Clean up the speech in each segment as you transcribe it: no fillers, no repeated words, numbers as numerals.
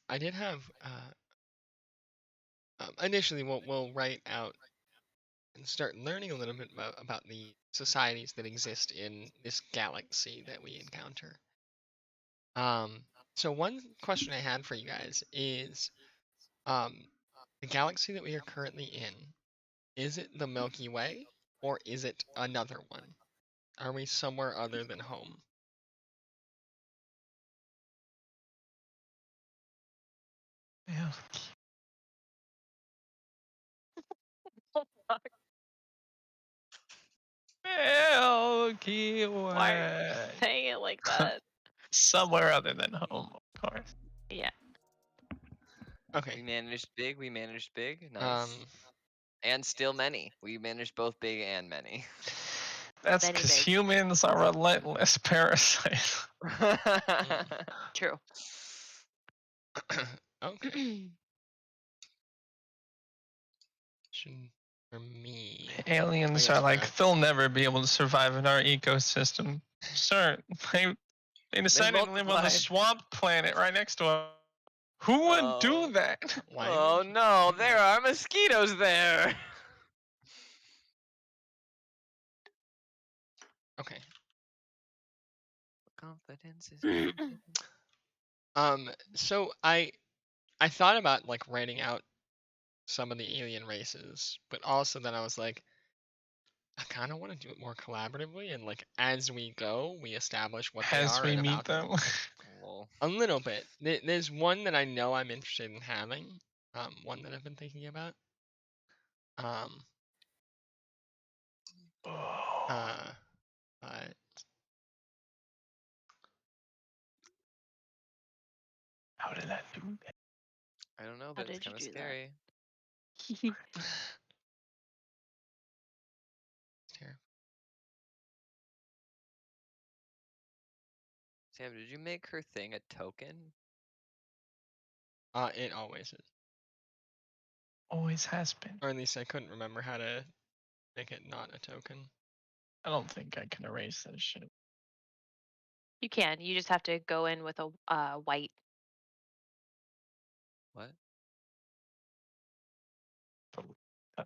I did have initially we'll write out and start learning a little bit about the societies that exist in this galaxy that we encounter. Um, so one question I had for you guys is, um, the galaxy that we are currently in, is it the Milky Way or is it another one? Are we somewhere other than home? Yeah. Milky Why are you Way. saying it like that? Somewhere other than home, of course. Yeah. We Okay. managed big. We managed big. Um, Nice. And still many. We managed both big and many. That's Many because big. humans are relentless parasites. True. okay. Question for me. Aliens Oh, yes, are like, Brad. they'll never be able to survive in our ecosystem. Sir, they decided to live on the multiplied. swamp planet right next to us. Who would do that? Why Oh would you no, do there that? are mosquitoes there. Okay. Confidence is So I thought about like writing out some of the alien races, but also then I was like, I kind of want to do it more collaboratively, and like as we go, we establish what they As are we and meet about them. them. Lol. A little bit. There's one that I know I'm interested in having. One that I've been thinking about. Um, uh, but How did I do that? I don't know, How but it's did you kind of do scary. that? here. Sam, did you make her thing a token? It always is, Always has been. or at least I couldn't remember how to make it not a token. I don't think I can erase that shit. You can. You just have to go in with a white. What? But, I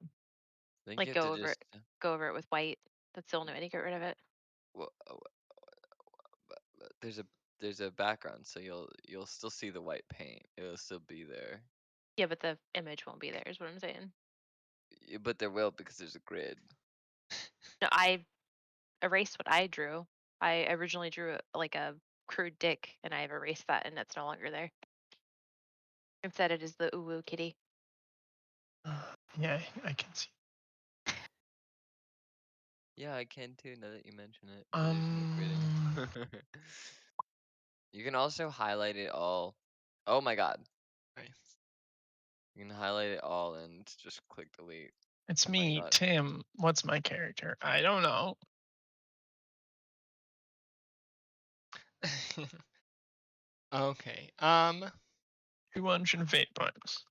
think Like you have to go over just. it. Go over it with white. That's the only way to get rid of it. Well, there's a background, so you'll still see the white paint. It'll still be there. Yeah, but the image won't be there. Is what I'm saying. But there will because there's a grid. No, I erased what I drew. I originally drew like a crude dick, and I've erased that, and it's no longer there. Instead, it is the uwu kitty. yeah, I can see. Yeah, I can too. Now that you mention it, there's no gridding. You can also highlight it all. Oh my god. Nice. You can highlight it all and just click delete. It's Oh my me, god. Tim. What's my character? I don't know. 200 fate points.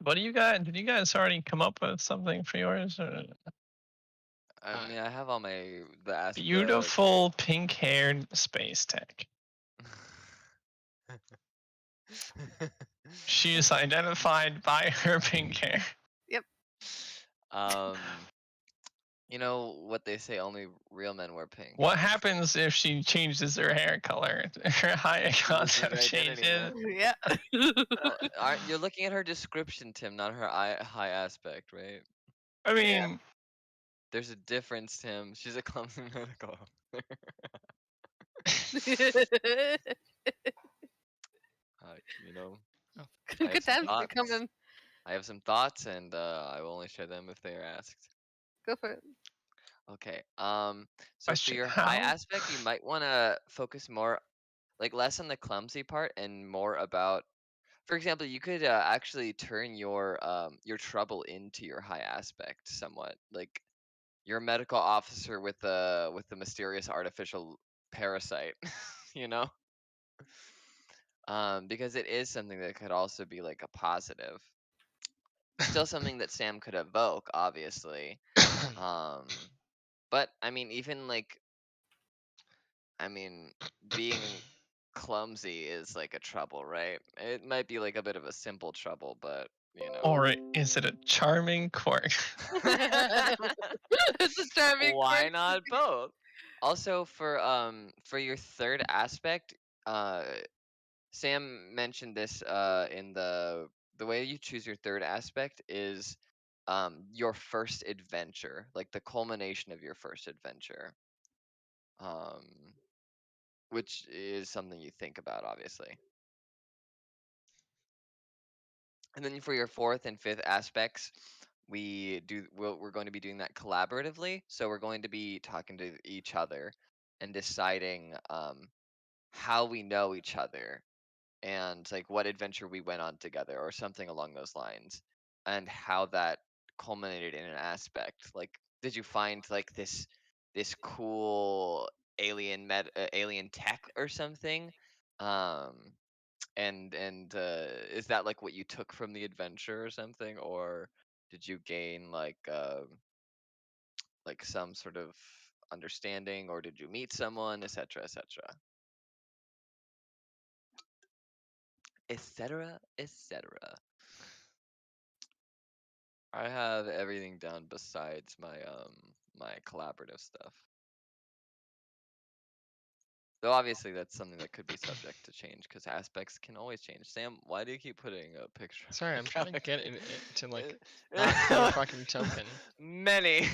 What do you guys? Did you guys already come up with something for yours? Or? I mean, I have all the Beautiful pink-haired space tech. She is identified by her pink hair. Yep. You know what they say? Only real men wear pink. What happens if she changes her hair color? Her high concept changes. Yeah. You're looking at her description, Tim, not her high aspect, right? I mean, there's a difference, Tim. She's a clumsy medical. You know. Good times are thoughts. coming. I have some thoughts, and I will only share them if they are asked. Go for it. Okay. So for Question, your high how? aspect, you might want to focus more, like less on the clumsy part and more about. For example, you could actually turn your trouble into your high aspect somewhat. Like you're a medical officer with a mysterious artificial parasite, you know? Because it is something that could also be like a positive. still something that Sam could evoke, obviously. But I mean, even like, I mean, being clumsy is like a trouble, right? It might be like a bit of a simple trouble, but you know. Or is it a charming quirk? It's a charming Why quirk. not both? Also, for your third aspect, uh, Sam mentioned this in the way you choose your third aspect is your first adventure, like the culmination of your first adventure. Um, which is something you think about, obviously. And then for your fourth and fifth aspects, we're going to be doing that collaboratively. So we're going to be talking to each other and deciding how we know each other and like what adventure we went on together or something along those lines, and how that culminated in an aspect. Like, did you find like this cool alien tech or something? Um, and is that like what you took from the adventure or something, or did you gain like some sort of understanding, or did you meet someone, etc., etc., etc., etc.? I have everything down besides my collaborative stuff. Though obviously that's something that could be subject to change because aspects can always change. Sam, why do you keep putting a picture? of Sorry, a I'm trying to get galaxy? it to like not be a fucking token. Many.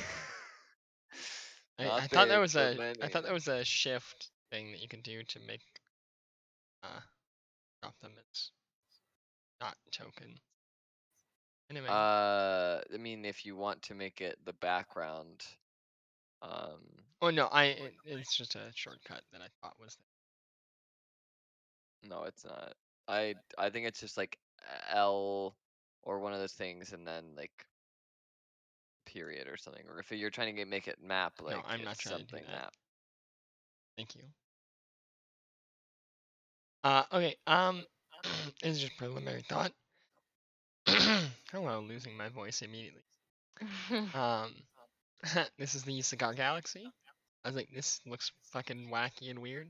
I Not thought that big, was but a I thought many. that was a shift thing that you can do to make drop them as not token. Anyway, I mean, if you want to make it the background, um, oh no, it's just a shortcut that I thought was no, it's not. I think it's just like L or one of those things, and then like period or something. Or if you're trying to make it map, no, like I'm not it's trying to do something that. map. Thank you. Okay, it's just preliminary thought. Hello, losing my voice immediately. This is the Cigar Galaxy. I was like, this looks fucking wacky and weird.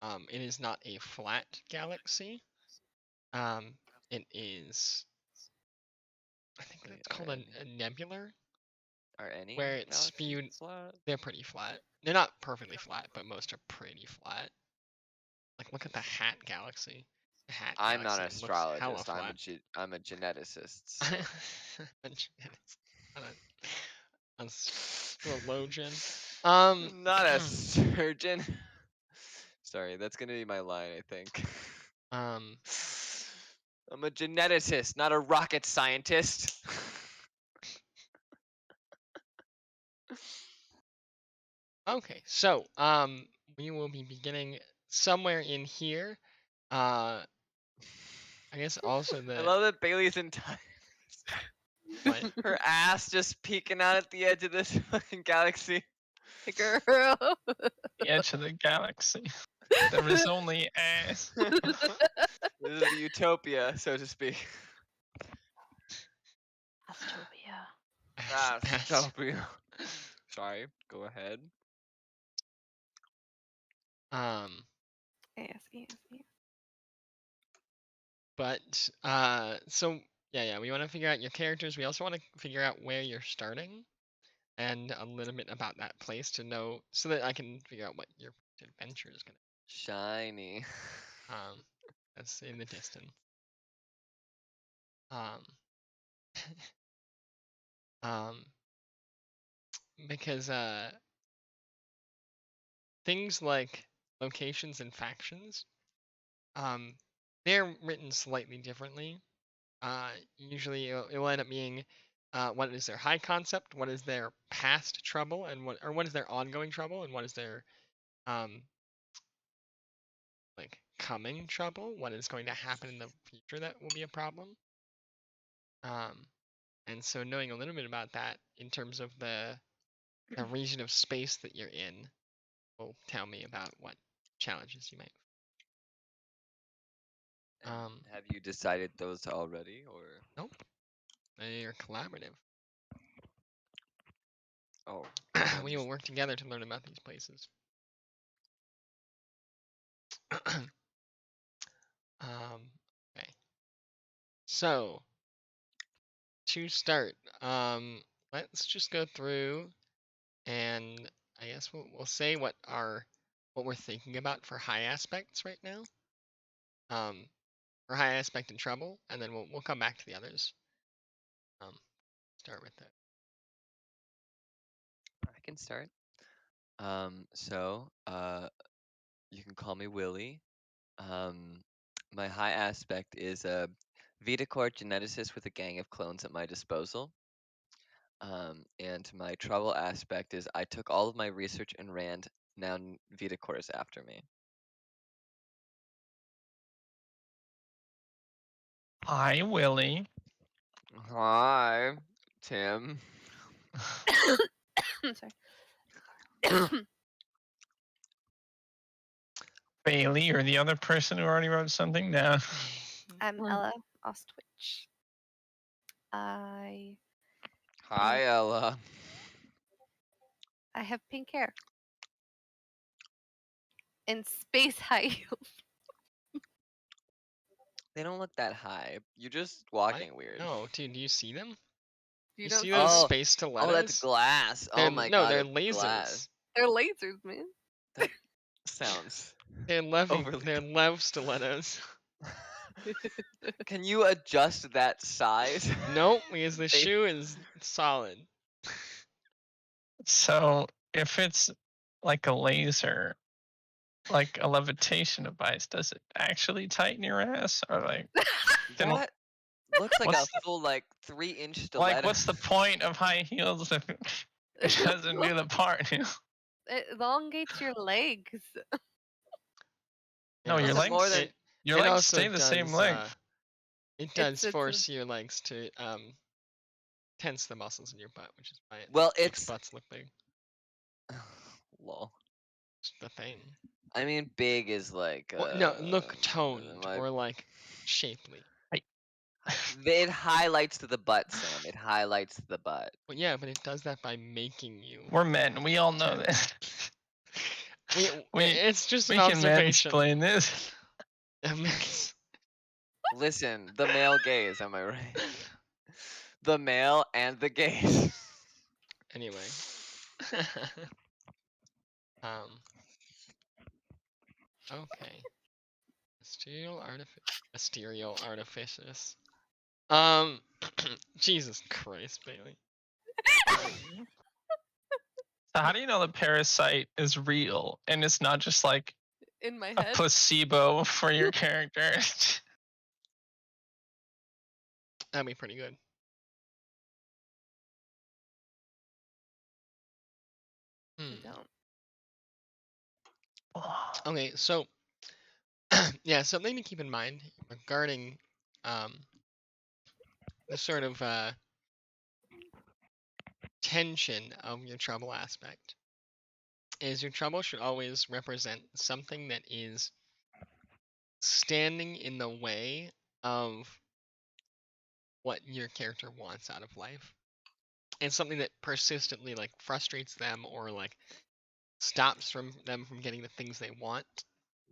It is not a flat galaxy. It is, I think Wait, it's called a nebular, are any where it's galaxies spewed. flat? They're pretty flat. They're not perfectly flat, but most are pretty flat. Like, look at the Hat Galaxy. The Hat I'm not Galaxy an looks hella astrologist. flat. I'm a geneticist. So. I'm a astrologian. Not a surgeon. Sorry, that's gonna be my line, I think. I'm a geneticist, not a rocket scientist. Okay, so we will be beginning somewhere in here. I guess also I the love that Bailey's entire what? her ass just peeking out at the edge of this fucking galaxy. Girl. The edge of the galaxy. There is only ass. This is the utopia, so to speak. Astropia. Astopia. Sorry, go ahead. Yes, yes, yes. But so yeah, we want to figure out your characters. We also want to figure out where you're starting, and a little bit about that place to know, so that I can figure out what your adventure is gonna. Shiny. That's in the distance. Um, because things like locations and factions, they're written slightly differently. Usually it will end up being what is their high concept, what is their past trouble, and what is their ongoing trouble, and what is their um like coming trouble, what is going to happen in the future that will be a problem. And so knowing a little bit about that in terms of the region of space that you're in will tell me about what challenges you might. Have you decided those already, or? Nope. They are collaborative. Oh, We will work together to learn about these places. Okay. So to start, let's just go through, and I guess we'll say what we're thinking about for high aspects right now. For high aspect and trouble, and then we'll come back to the others. Start with that. I can start. You can call me Willie. My high aspect is a Vitacore geneticist with a gang of clones at my disposal. And my trouble aspect is I took all of my research and ran. Now Vitacore is after me. Hi, Willie. Hi, Tim. I'm sorry. Bailey, you're the other person who already wrote something down. I'm Well- Ella Ostwich. I Hi, Ella. have pink hair and space high heels. They don't look that high. You're just walking weird. No, dude, do you see them? You see don't those see Oh, space stilettos? Oh, that's glass. They're, Oh my no, god. they're that's lasers. glass. they're lasers, man. Sounds. They're Overly they're lev stilettos. Can you adjust that size? Nope, because the They- shoe is solid. So if it's like a laser, like a levitation device, does it actually tighten your ass? Or like, then That looks like a what's full 3-inch stiletto. like what's the point of high heels if it doesn't do the part? You know? It elongates your legs. No, It your also- legs. more than- it- Your it legs also stay the same does, length. It does it's force your legs to tense the muscles in your butt, which is why it Well, makes it's butts look big. lol. It's the thing. I mean, big is like. Well, no, look toned my- or like shapely. It highlights the butt, Sam. It highlights the butt. Well, yeah, but it does that by making you. We're men. We all know this. It's just We an can observation. mansplain this. Listen, the male gaze. Am I right? The male and the gaze. Anyway. Okay. Asterial artificus. Jesus Christ, Bailey. So how do you know the parasite is real and it's not just like In my a head. placebo for your character? That'd be pretty good. I Hmm. don't. Okay, so yeah, something to keep in mind regarding the sort of tension of your trouble aspect is your trouble should always represent something that is standing in the way of what your character wants out of life, and something that persistently frustrates them or stops them from getting the things they want.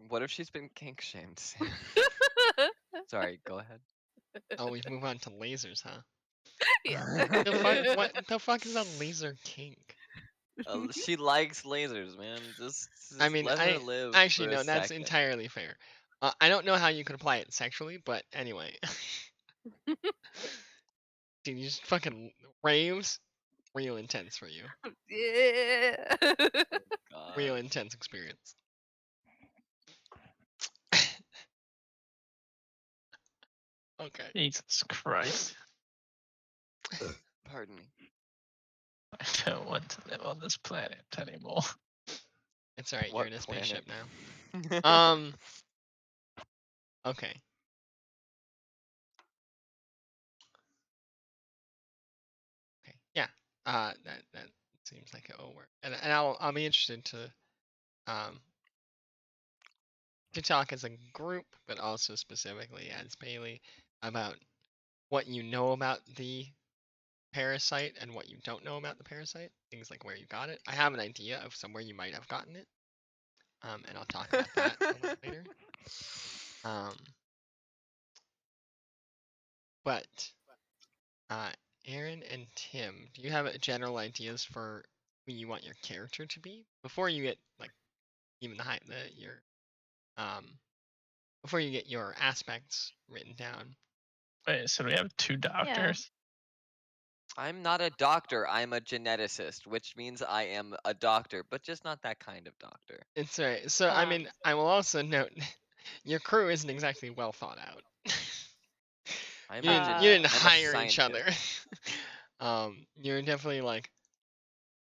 What if she's been kink shamed? Sam? Sorry, go ahead. Oh, we move on to lasers, huh? Yeah. What the fuck is a laser kink? She likes lasers, man. Just I mean, let her live. actually for a no, that's second. entirely fair. I don't know how you could apply it sexually, but anyway. Dude, you just fucking raves, real intense for you. Yeah. God. Real intense experience. Okay. Jesus Christ. Pardon me. I don't want to live on this planet anymore. It's alright, you're What in a planet? spaceship now. Okay. Okay. Yeah. That seems like it will work. And I'll be interested to talk as a group, but also specifically as Bailey about what you know about the parasite and what you don't know about the parasite. Things like where you got it. I have an idea of somewhere you might have gotten it. And I'll talk about that a little later. But Aaron and Tim, do you have general ideas for who you want your character to be before you get like even before you get your aspects written down? Wait, so we have two doctors? I'm not a doctor. I'm a geneticist, which means I am a doctor, but just not that kind of doctor. It's right. So I mean, I will also note your crew isn't exactly well thought out. I'm You a didn't, gen- you didn't I'm a hire each scientist. other. You're definitely like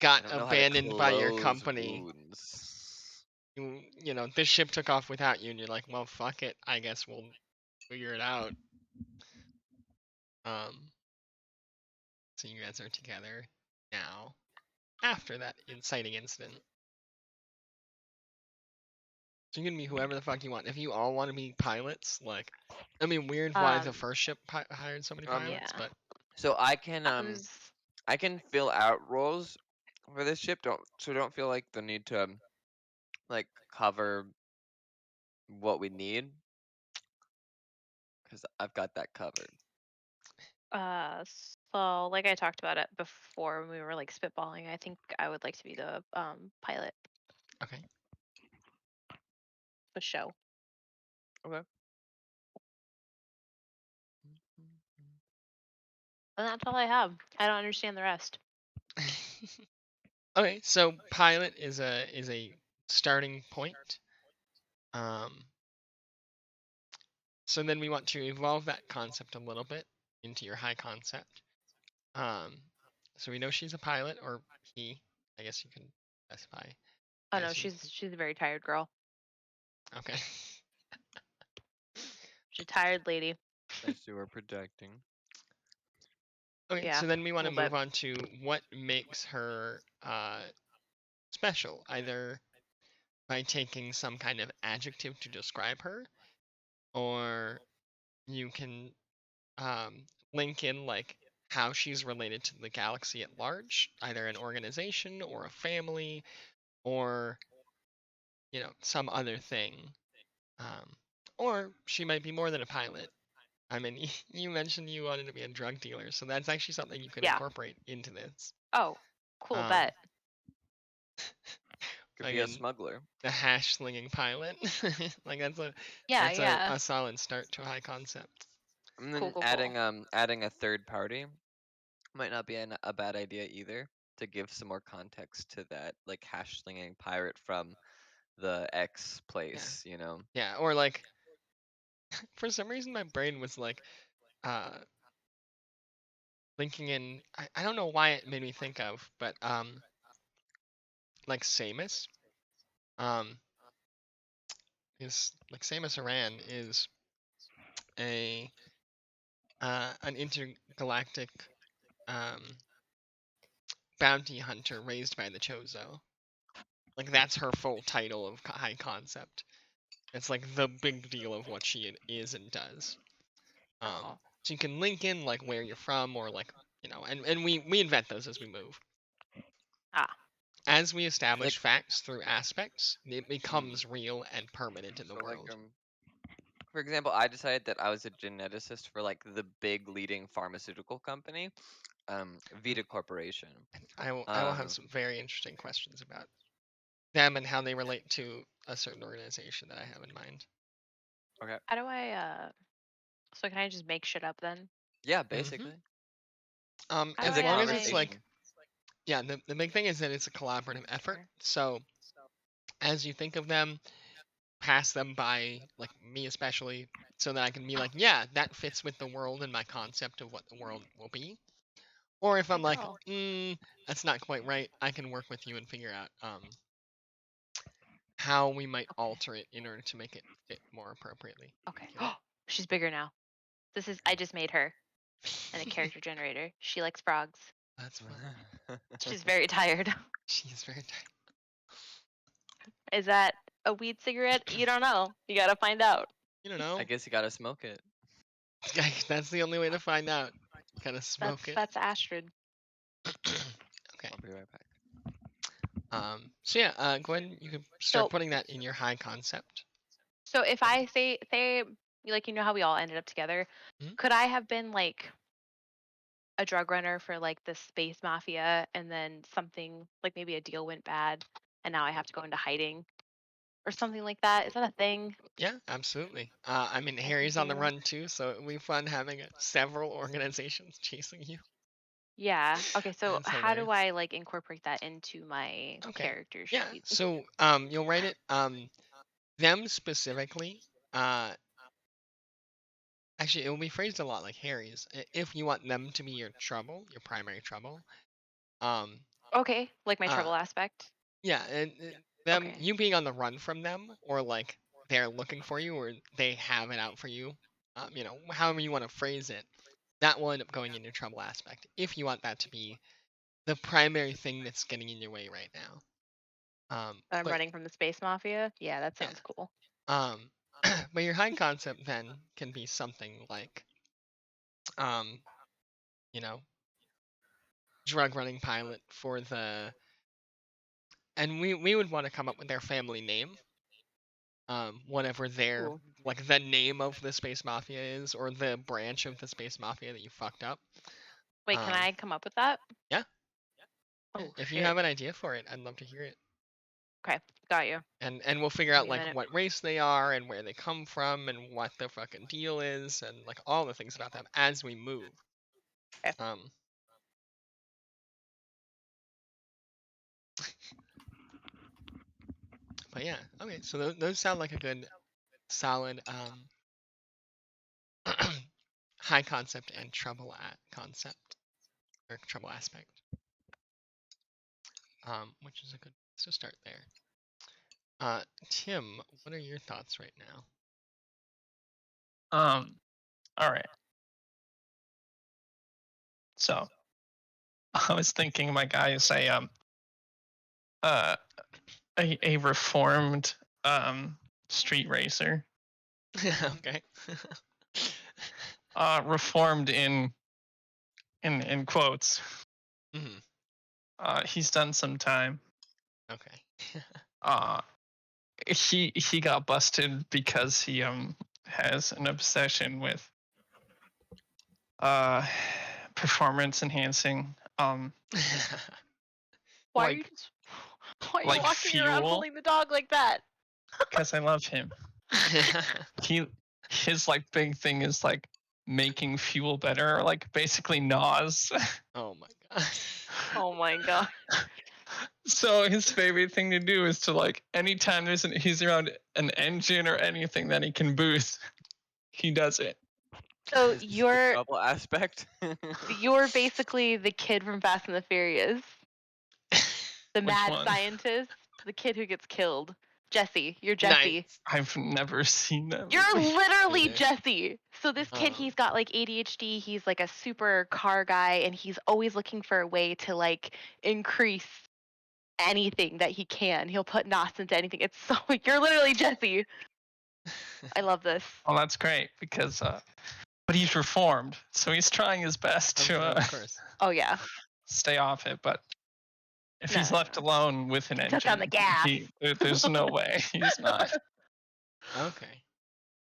I got don't know how to abandoned by your close company. wounds. You know, this ship took off without you, and you're like, well, fuck it. I guess we'll figure it out. So you guys are together now after that inciting incident. So you can be whoever the fuck you want. If you all want to be pilots, like, I mean, weird why the first ship hired so many pilots, yeah. but So I can fill out roles for this ship. Don't feel like the need to like cover what we need because I've got that covered. So like I talked about it before when we were like spitballing, I think I would like to be the pilot okay. for show. Okay. And that's all I have. I don't understand the rest. Okay, so pilot is a starting point. So then we want to evolve that concept a little bit into your high concept. So we know she's a pilot, or he. I guess you can specify. Oh no, Yes, you she's a very tired girl. Okay. She's a tired lady. As you were projecting. Okay, Yeah, so then we want to little bit. move on to what makes her special, either by taking some kind of adjective to describe her, or you can link in like how she's related to the galaxy at large, either an organization or a family, or some other thing. Or she might be more than a pilot. I mean, you mentioned you wanted to be a drug dealer, so that's actually something you could Yeah. incorporate into this. Oh, cool bet. Could be a Again, smuggler. the hash slinging pilot. Like that's Yeah. a solid start to a high concept. And then Cool. adding a third party might not be a bad idea either to give some more context to that like hash slinging pirate from the X place, you know. Yeah, or like for some reason my brain was like linking in I don't know why it made me think of, but like Samus. Is like Samus Aran is a an intergalactic bounty hunter raised by the Chozo. Like that's her full title of high concept. It's like the big deal of what she is and does. Oh. So you can link in like where you're from, or like and we invent those as we move. As we establish facts through aspects, it becomes real and permanent in the world. For example, I decided that I was a geneticist for like the big leading pharmaceutical company, Vita Corporation. I will have some very interesting questions about them and how they relate to a certain organization that I have in mind. Okay. How do I so can I just make shit up then? Yeah, basically. As long as it's like, yeah, the big thing is that it's a collaborative effort. So as you think of them, pass them by like me especially, so that I can be like, yeah, that fits with the world and my concept of what the world will be. Or if I'm like, that's not quite right, I can work with you and figure out how we might alter it in order to make it fit more appropriately. Okay. She's bigger now. I just made her in a character generator. She likes frogs. That's funny. She's very tired. She is very tired. Is that a weed cigarette? You don't know. You gotta find out. You don't know. I guess you gotta smoke it. That's the only way to find out. Gotta smoke it. That's Astrid. Okay. I'll be right back. So yeah, go ahead. You can start So putting that in your high concept. so if I say like how we all ended up together, Mhm. could I have been like a drug runner for like the space mafia and then something like maybe a deal went bad and now I have to go into hiding or something like that? Is that a thing? Yeah, absolutely. I mean, Okay, Harry's on the yeah. run too, so it'll be fun having several organizations chasing you. Yeah. Okay, so That's how do hilarious. I like incorporate that into my Okay. character Yeah. sheet? So you'll write it them specifically. Actually, it will be phrased a lot like Harry's. If you want them to be your trouble, your primary trouble. Um. Okay, like my Uh. trouble aspect. Yeah, and them Okay. you being on the run from them, or like they're looking for you, or they have it out for you. However you want to phrase it, that will end up going in your trouble aspect. If you want that to be the primary thing that's getting in your way right now. I'm But running from the space mafia. Yeah, that yeah. sounds cool. But your high concept then can be something like, um, you know, drug running pilot for the, and we would want to come up with their family name, whatever their Cool. like the name of the space mafia is, or the branch of the space mafia that you fucked up. Wait, can Um, I come up with that? yeah. Oh If you shit. have an idea for it, I'd love to hear it. Okay, got you. And we'll figure Give out me a like minute. what race they are and where they come from and what the fucking deal is and like all the things about them as we move. Okay. But yeah, okay. So those sound like a good, solid high concept and trouble at concept or trouble aspect. Which is a good place to start there. Tim, what are your thoughts right now? All right. So I was thinking my guy is a reformed street racer. Okay. Reformed in quotes. Hmm. He's done some time. Okay. He got busted because he has an obsession with performance enhancing Why are like you just why are you like walking around fuel, holding the dog like that? because I love him. His like big thing is like making fuel better, like basically NOS. Oh my god. Oh my god. So his favorite thing to do is to like anytime he's around an engine or anything that he can boost, he does it. So Is this the trouble aspect? you're basically the kid from Fast and the Furious, the Which mad one? scientist, the kid who gets killed. Jesse, you're Nice. Jesse. I've never seen that. You're movie. literally Either. Jesse. So this kid, Oh. he's got like ADHD. He's like a super car guy, and he's always looking for a way to like increase anything that he can. He'll put NOS into anything. It's so you're literally Jesse. I love this. Well, that's great because but he's reformed, so he's trying his best to Of course. Oh yeah. stay off it. But if No, he's no, left no. alone with an Touch on the engine, gas. there's no way he's not. Okay.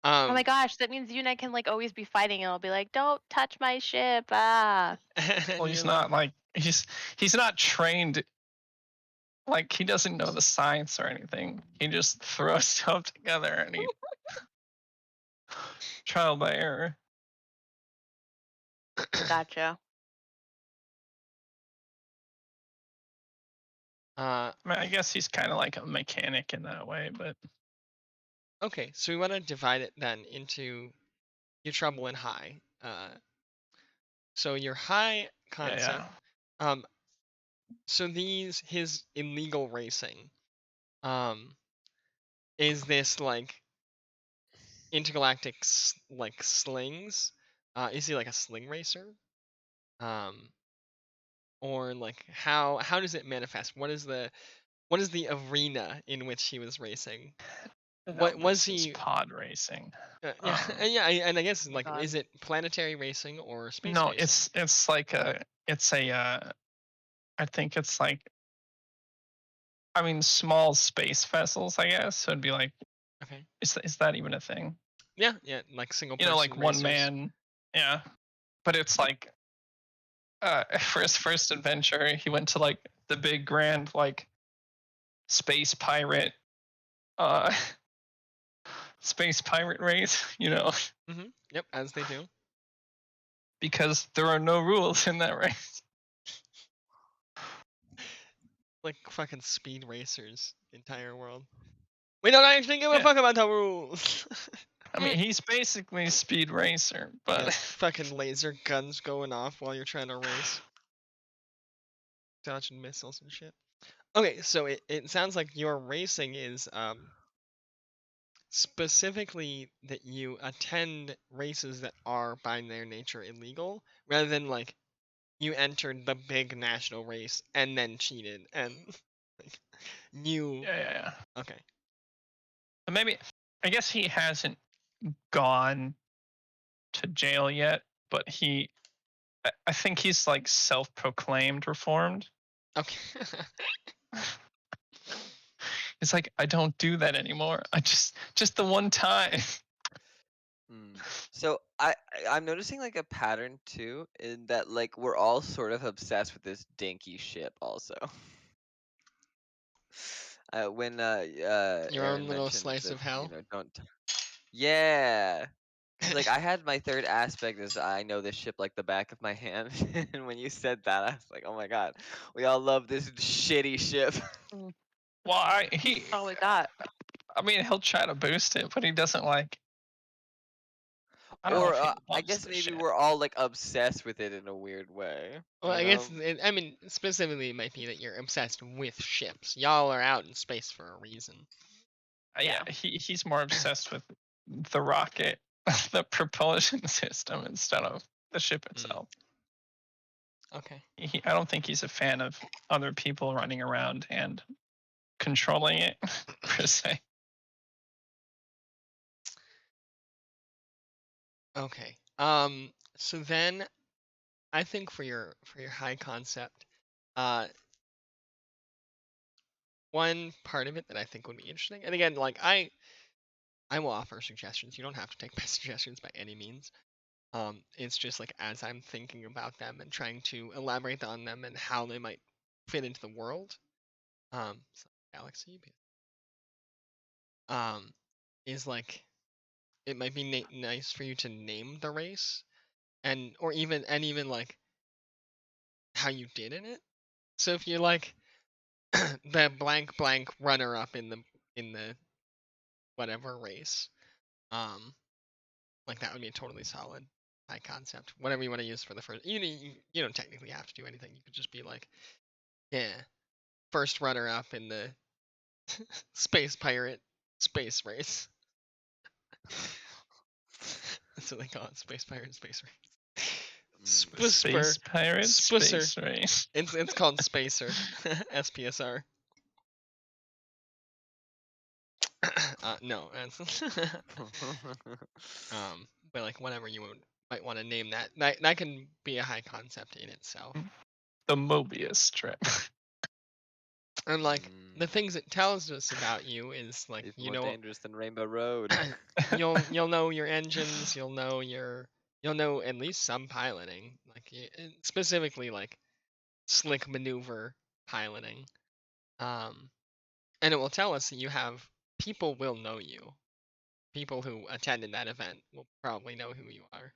Oh my gosh, that means Yuna can like always be fighting and I'll be like, don't touch my ship. Ah. Well, he's not like he's not trained. Like he doesn't know the science or anything. He just throws stuff together and he trial by error. Gotcha. I mean, I guess he's kind of like a mechanic in that way, but Okay, so we want to divide it then into your trouble and high. So your high concept. yeah. So his illegal racing. Is this like intergalactic like slings? Is he like a sling racer? Or like how does it manifest? What is the arena in which he was racing? What No, was this is he? pod racing. Yeah, Um, and yeah, and I guess Oh my like, God. is it planetary racing or space No, racing? it's like I think it's like, I mean, small space vessels, I guess. So it'd be like, Okay. is that even a thing? Yeah, yeah, like single You know, person like one racers. man. Yeah, but it's like, for his first adventure, he went to like the big grand like space pirate, uh, space pirate race. You know, Yep, as they do. because there are no rules in that race. Like fucking speed racers, entire world. We don't actually give a Yeah. fuck about the rules. I mean, he's basically Speed Racer, Yeah, but fucking laser guns going off while you're trying to race. Dodging missiles and shit. Okay, so it sounds like your racing is specifically that you attend races that are by their nature illegal, rather than like you entered the big national race and then cheated and like you yeah. okay. But maybe, I guess he hasn't gone to jail yet, but I think he's like self-proclaimed reformed. Okay. He's like, I don't do that anymore. I just the one time. So I'm noticing like a pattern too, in that like we're all sort of obsessed with this dinky ship also. When Your own Aaron little mentioned slice that, of hell. don't. Yeah. Cause like I had my third aspect is I know this ship like the back of my hand, and when you said that, I was like, oh my god, we all love this shitty ship. Well, Oh, we got. I mean, he'll try to boost it, but he doesn't like. I don't know Or if he I loves guess the maybe shit. we're all like obsessed with it in a weird way. Well, You I guess know? I mean specifically it might be that you're obsessed with ships. Y'all are out in space for a reason. Yeah, he's more obsessed with the rocket, the propulsion system instead of the ship itself. Okay. I don't think he's a fan of other people running around and controlling it per se. Okay. So then I think for your high concept, one part of it that I think would be interesting, and again, like I will offer suggestions. You don't have to take my suggestions by any means. It's just like as I'm thinking about them and trying to elaborate on them and how they might fit into the world, so galaxy, is like it might be nice for you to name the race, and even like how you did in it. So if you're like the blank blank runner up in the whatever race, um, like that would be a totally solid high concept. Whatever you want to use for the first, you don't technically have to do anything. You could just be like, yeah, first runner up in the space pirate space race. That's what they call it, space pirate space race. Space pirate Spusser. space race. It's called Spacer. SPSR. No. But like whatever you might want to name that. That can be a high concept in itself. The Mobius strip. And like the things it tells us about you is like It's you more know dangerous than Rainbow Road. you'll know your engines, you'll know at least some piloting, like specifically like slick maneuver piloting. And it will tell us that you have people will know you. People who attended that event will probably know who you are.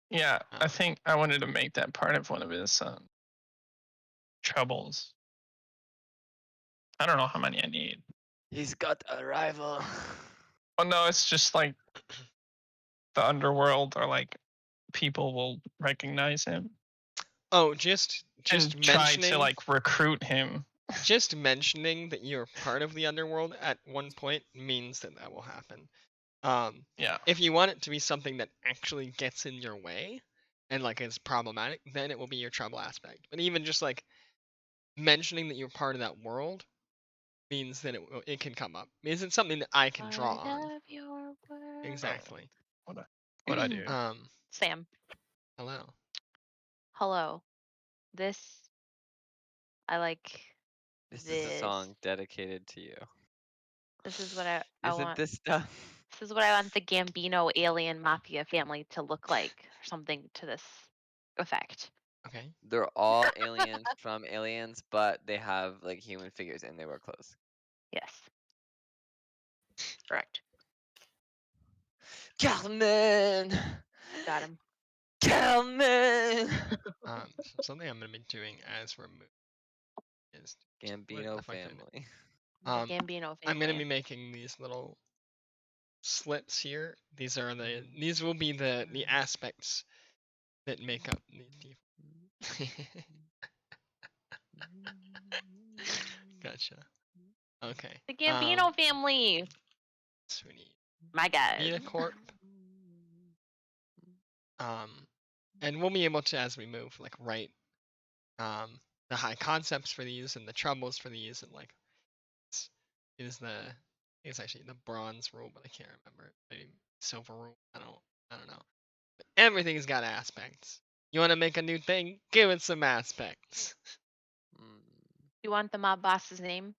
Yeah, I think I wanted to make that part of one of his troubles. I don't know how many I need. He's got a rival. Oh no, it's just like the underworld, or like people will recognize him Oh, just and try mentioning to like recruit him. just mentioning that you're part of the underworld at one point means that will happen. Yeah. If you want it to be something that actually gets in your way and like is problematic, then it will be your trouble aspect. But even just like mentioning that you're part of that world means that it can come up. It isn't something that I can draw Part on. of your world. Exactly. What I do? Sam, Hello. hello. This I like. This is This. a song dedicated to you. This is what I Isn't want. this stuff? This is what I want the Gambino alien mafia family to look like, or something to this effect. Okay. They're all aliens from Aliens, but they have like human figures and they wear clothes. Yes. Correct. Calman! Got him. Calman! So something I'm gonna be doing as remove is Gambino the fuck did I do? family. The Gambino family. I'm gonna be making these little slits here. These will be the aspects that make up the Gotcha. Okay. The Gambino family. Sweetie. My God. Metacorp. And we'll be able to, as we move, like write the high concepts for these and the troubles for these, and like it's actually the bronze rule, but I can't remember. Maybe silver rule. I don't know. But everything's got aspects. You want to make a new thing? Give it some aspects. You want the mob boss's name?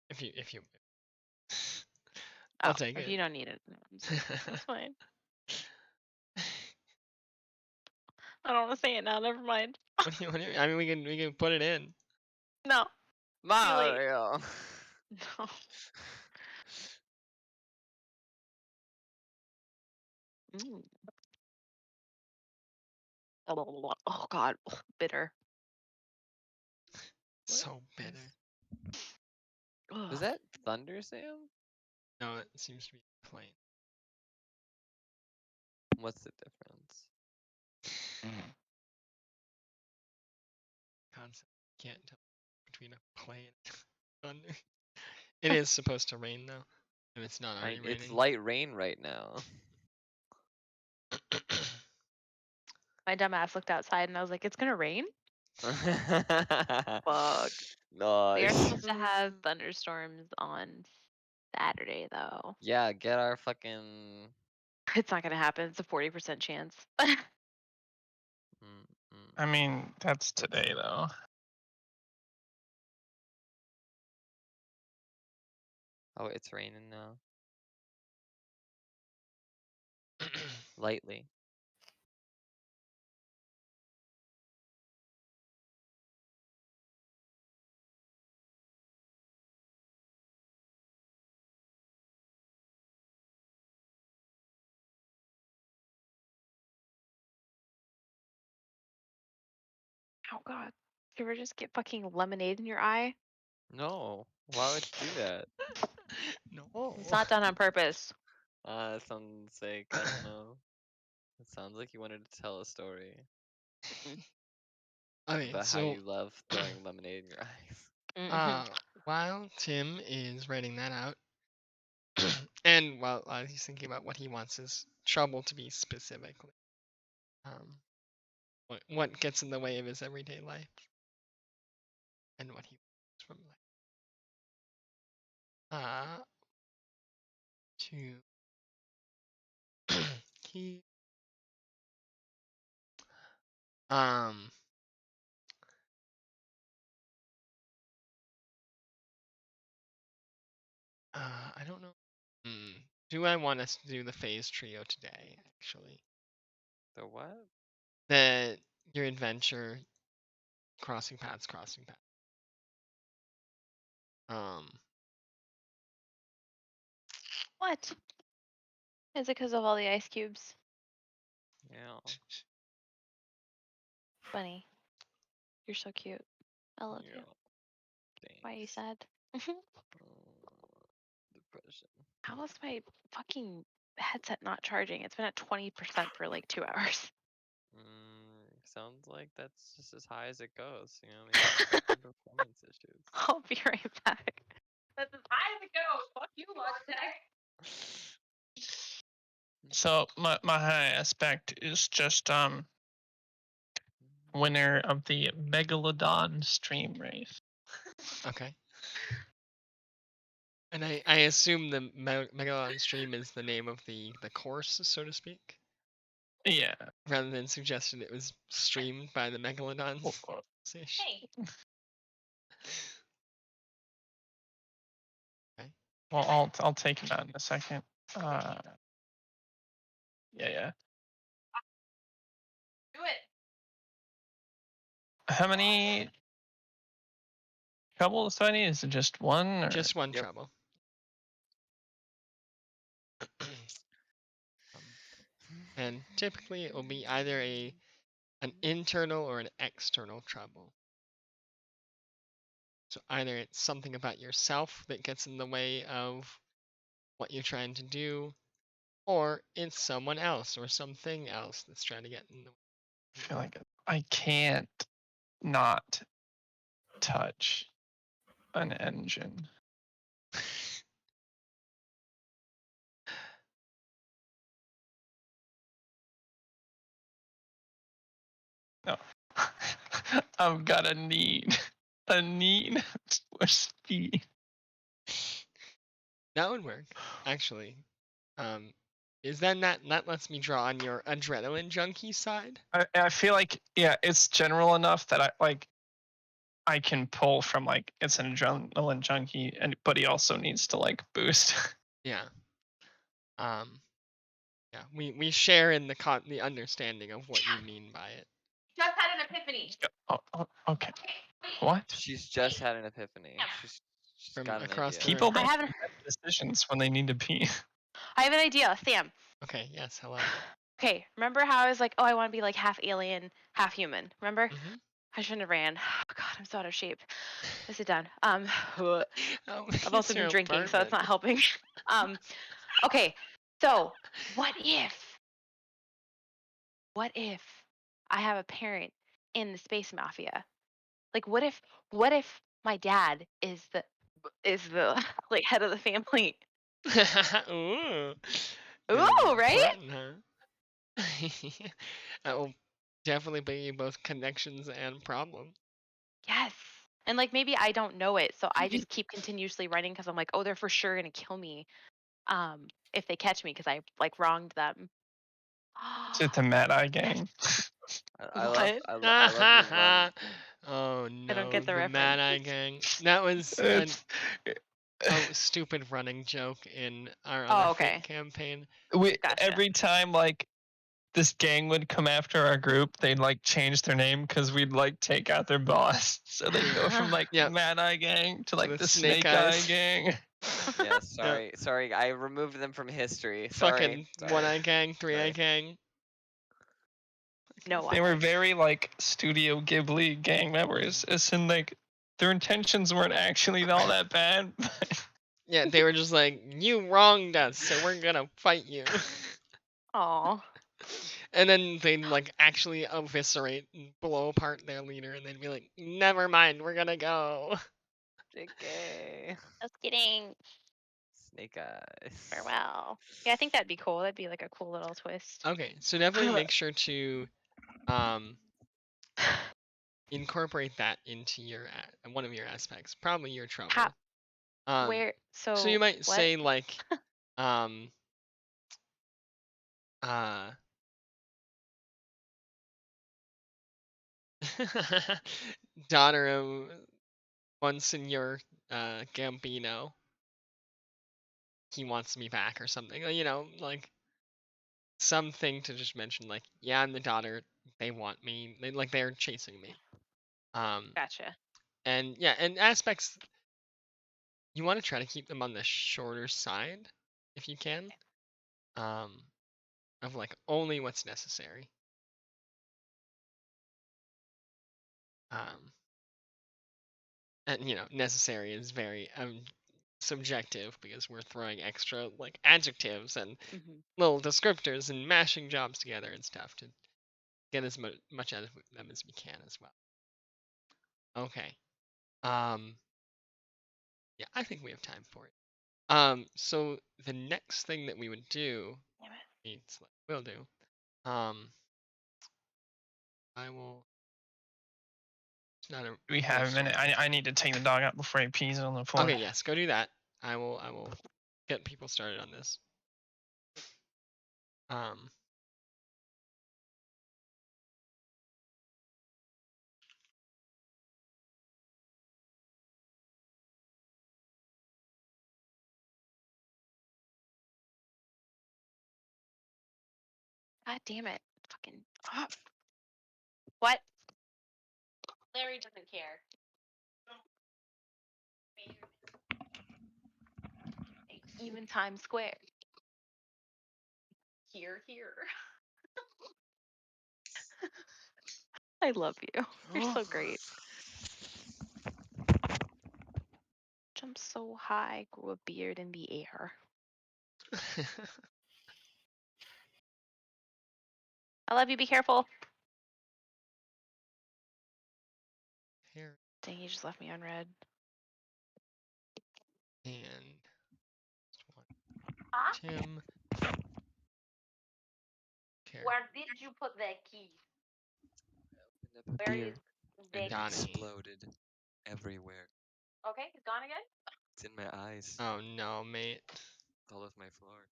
If you Oh, I'll take if it. you don't need it, that's fine. I don't want to say it now. Never mind. What do you, I mean, we can put it in. No. Mario! No. Mm. Oh God, bitter. So bitter. Ugh. Was that Thunder Sam? No, it seems to be plain. What's the difference? Concept. Can't tell between a plane and thunder. It is supposed to rain though. If it's not already raining. It's light rain right now. My dumb ass looked outside and I was like, "It's gonna rain." Fuck. We are Nice. supposed to have thunderstorms on Saturday though. Yeah, get our fucking. It's not gonna happen. It's a 40% chance. I mean, that's today though. Oh, it's raining now. Lightly. Oh God. You ever just get fucking lemonade in your eye? No. Why would you do that? No. It's not done on purpose. It sounds like, I don't know. It sounds like you wanted to tell a story Okay, about how so you love throwing lemonade in your eyes. Mhm. while Tim is writing that out, and while he's thinking about what he wants his trouble to be specifically, what gets in the way of his everyday life, and what he wants from life. To he I don't know. Do I want us to do the phase trio today? Actually, The what? your adventure, crossing paths. What? Is it because of all the ice cubes? Yeah. Funny. You're so cute. I love you. Why are you sad? Depression. How is my fucking headset not charging? It's been at 20% for like 2 hours. Sounds like that's just as high as it goes. You know, maybe some performance issues. I'll be right back. That's as high as it goes. Fuck you, Logitech. So my high aspect is just winner of the Megalodon stream race. Okay. And I assume the Megalodon stream is the name of the course, so to speak, Yeah. rather than suggesting it was streamed by the Megalodon Well, Association. Okay. well, I'll take him out in a second. Yeah. Do it. How many troubles do I need? Is it just one? Or? Just one Yep. trouble. And typically it will be either an internal or an external trouble. So either it's something about yourself that gets in the way of what you're trying to do, or it's someone else or something else that's trying to get in the way. I feel like I can't not touch an engine. No. I've got a need for speed. That would work, actually. Is that that lets me draw on your adrenaline junkie side? I feel like it's general enough that I can pull from it's an adrenaline junkie, but he also needs to boost. Yeah. Yeah. We share in the understanding of what you mean by it. Just had an epiphany. Oh, okay. What? She's just had an epiphany. She's From got an across idea. the People room. make haven't- bad decisions when they need to pee. I have an idea, Sam. Okay. Yes. Hello. Okay, remember how I was like, oh, I want to be like half alien, half human. Remember? Mhm. I shouldn't have ran. Oh, God, I'm so out of shape. Let's sit down. Oh, I've also been drinking, so it's not helping. Okay, so what if I have a parent in the space mafia? Like, what if my dad is the like head of the family? Ooh. Ooh, right? Important, huh? That will definitely bring you both connections and problems. Yes. And like maybe I don't know it, so I just keep continuously running because I'm like, oh, they're for sure gonna kill me, if they catch me because I like wronged them. Is it the Mad Eye Gang? I love What? I love your run. Oh no, I don't get the Mad reference. Eye Gang. That was It's a stupid running joke in our Oh, other okay. fake campaign. Gotcha. every time this gang would come after our group, they'd change their name because we'd take out their boss. So they'd go from Yep. Mad Eye Gang to the the Snake Snake Eye Eyes. Gang. Yeah, sorry. I removed them from history. Fucking Sorry. One Eye Gang, Three Eye Sorry. Gang. No, They were very Studio Ghibli gang members, as in their intentions weren't actually all that bad. Yeah, they were just like, you wronged us, so we're gonna fight you. Aw. And then they'd actually eviscerate and blow apart their leader, and they'd be like, never mind, we're gonna go. JK. Just kidding. Snake Eyes. Farewell. Yeah, I think that'd be cool. That'd be like a cool little twist. Okay, so definitely make sure to incorporate that into your one of your aspects, probably your trouble. Where? So. So you might what? say daughter of Monsignor Gambino. He wants me back or something. Something to just mention, yeah, I'm the daughter. They want me. They're chasing me. Gotcha. And yeah, and aspects. You want to try to keep them on the shorter side, if you can. Of only what's necessary. And necessary is very subjective because we're throwing extra adjectives and little descriptors and mashing jobs together and stuff to get as much out of them as we can as well. Okay. Yeah, I think we have time for it. So the next thing that we would do, we'll do, I will It's not a Do we real have a minute? sword. I need to take the dog out before he pees on the floor. Okay, yes, go do that. I will get people started on this. God damn it. Fucking. What? Larry doesn't care. Even Times Square. Here. I love you. You're so great. Jump so high, grew a beard in the air. I love you. Be careful. Here Dang, he just left me unread. and Huh? Tim. Care. Where did you put that key? Opened up a Where beer is and the it Donnie. exploded everywhere. Okay, he's gone again? It's in my eyes, Oh no, mate. all over my floor.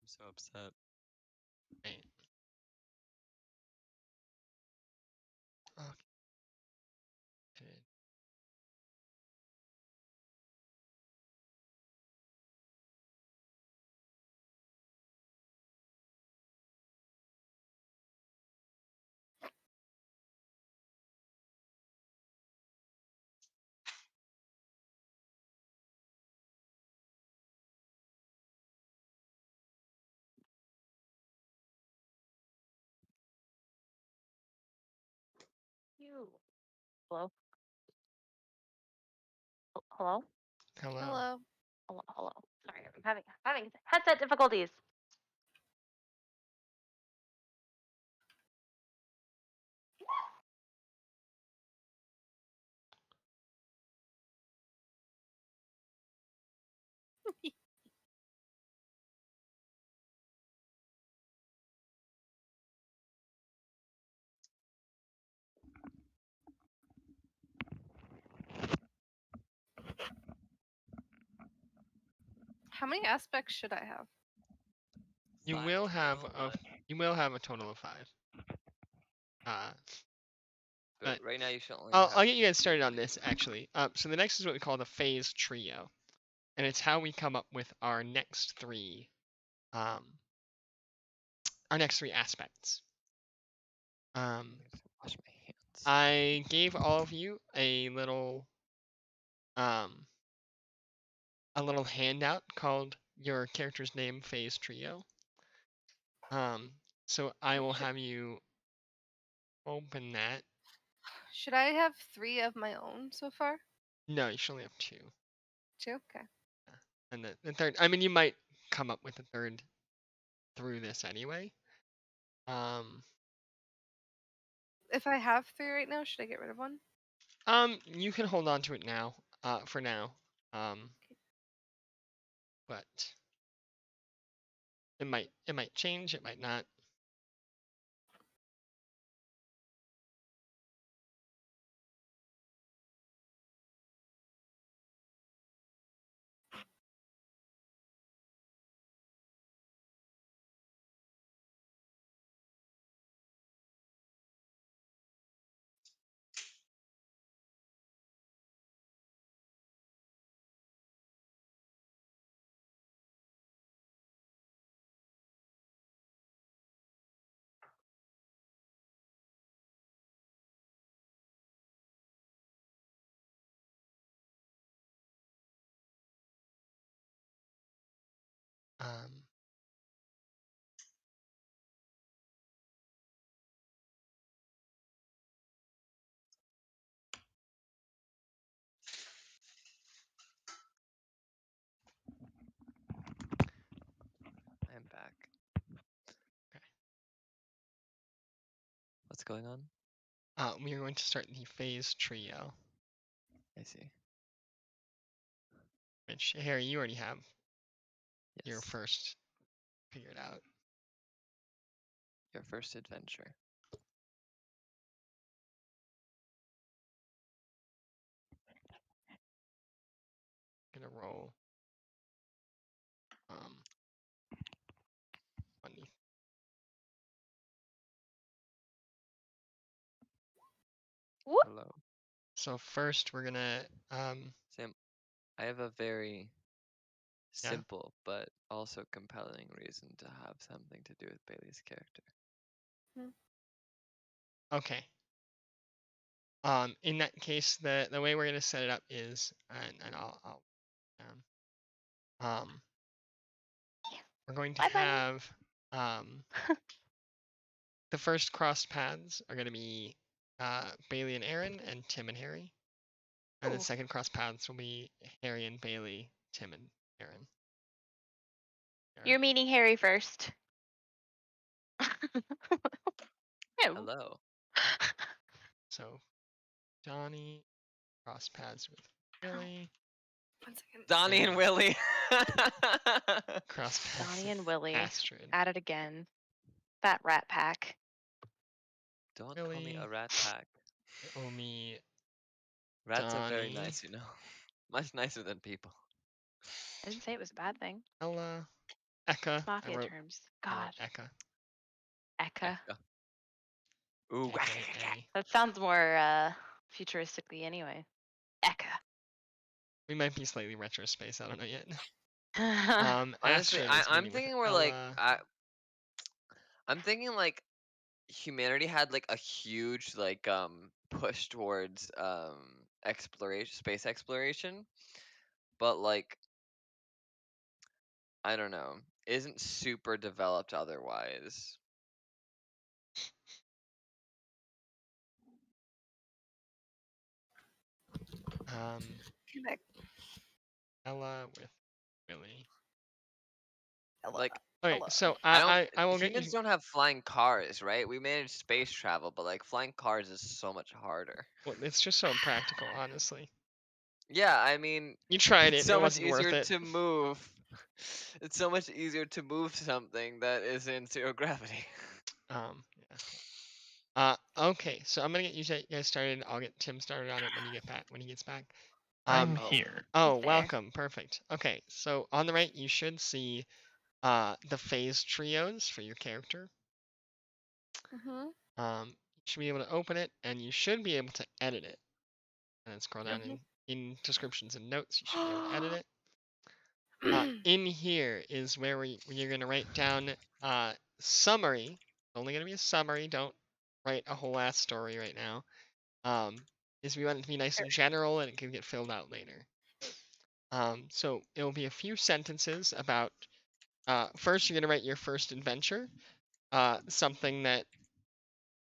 I'm so upset. Mate. Okay. You. Hello? Hello? Hello. Hello. Hello. Sorry, I'm having headset difficulties. How many aspects should I have? You 5 will have total, a total of 5. but but right now you should only I'll have get you guys started on this actually. So the next is what we call the phase trio, and it's how we come up with our next 3 aspects. I need to wash my hands. I gave all of you a little handout called your character's name phase trio. So I will have you open that. Should I have 3 of my own so far? No, you should only have 2. 2? Okay. And the third, I mean, you might come up with a third through this anyway. If I have 3 right now, should I get rid of one? You can hold on to it now, for now. But it might change, it might not. Um, I'm back. Okay. What's going on? we are going to start the phase trio, I see. which Harry, you already have your Yes. first figured out. Your first adventure. gonna roll 20. Whoop. Hello. So first we're gonna Sam, I have a very Yeah. simple but also compelling reason to have something to do with Bailey's character. okay. In that case, the way we're gonna set it up is, and I'll we're going to Bye, bunny. have the first crossed paths are gonna be Bailey and Aaron and Tim and Harry, and the Ooh. second cross paths will be Harry and Bailey, Tim and Aaron. You're meeting Harry first. Ew. Hello. So Donnie cross paths with Billy, 1 second. Donnie and And- Willie. cross paths Donnie with and Willie Astrid. at it again. That rat pack. Don't call me Billy. a rat pack. Omi, Rats are very Donnie. nice, you know. Much nicer than people. I didn't say it was a bad thing. Ella, Eka. Mafia terms. I God. wrote Eka. Eka. Ooh. AKA. That sounds more futuristically anyway. Eka. We might be slightly retro space. I don't know yet. Honestly, Astrid is I'm meeting with thinking we're like Ella. I'm thinking like humanity had like a huge like push towards exploration, space exploration, but like I don't know, isn't super developed otherwise. Connect. Ella with Billy. Hello. Like Okay, Hello. so I I will don't get you. humans don't have flying cars, right? We manage space travel, but like flying cars is so much harder. Well, it's just so impractical, honestly. Yeah, I mean, You tried it's it. so It much wasn't worth easier it. to move. It's so much easier to move something that is in zero gravity. Yeah. Okay, so I'm gonna get you guys started. I'll get Tim started on it when you get back. When he gets back. I'm Oh. here. Oh, there. welcome. Perfect. Okay, so on the right you should see the phase trios for your character. Mm-hmm. You should be able to open it, and you should be able to edit it. And then scroll down in descriptions and notes. You should be able to edit it. In here is where you're gonna write down summary. It's only gonna be a summary. Don't write a whole ass story right now. Is we want it to be nice and general, and it can get filled out later. So it'll be a few sentences about. First, you're gonna write your first adventure. Something that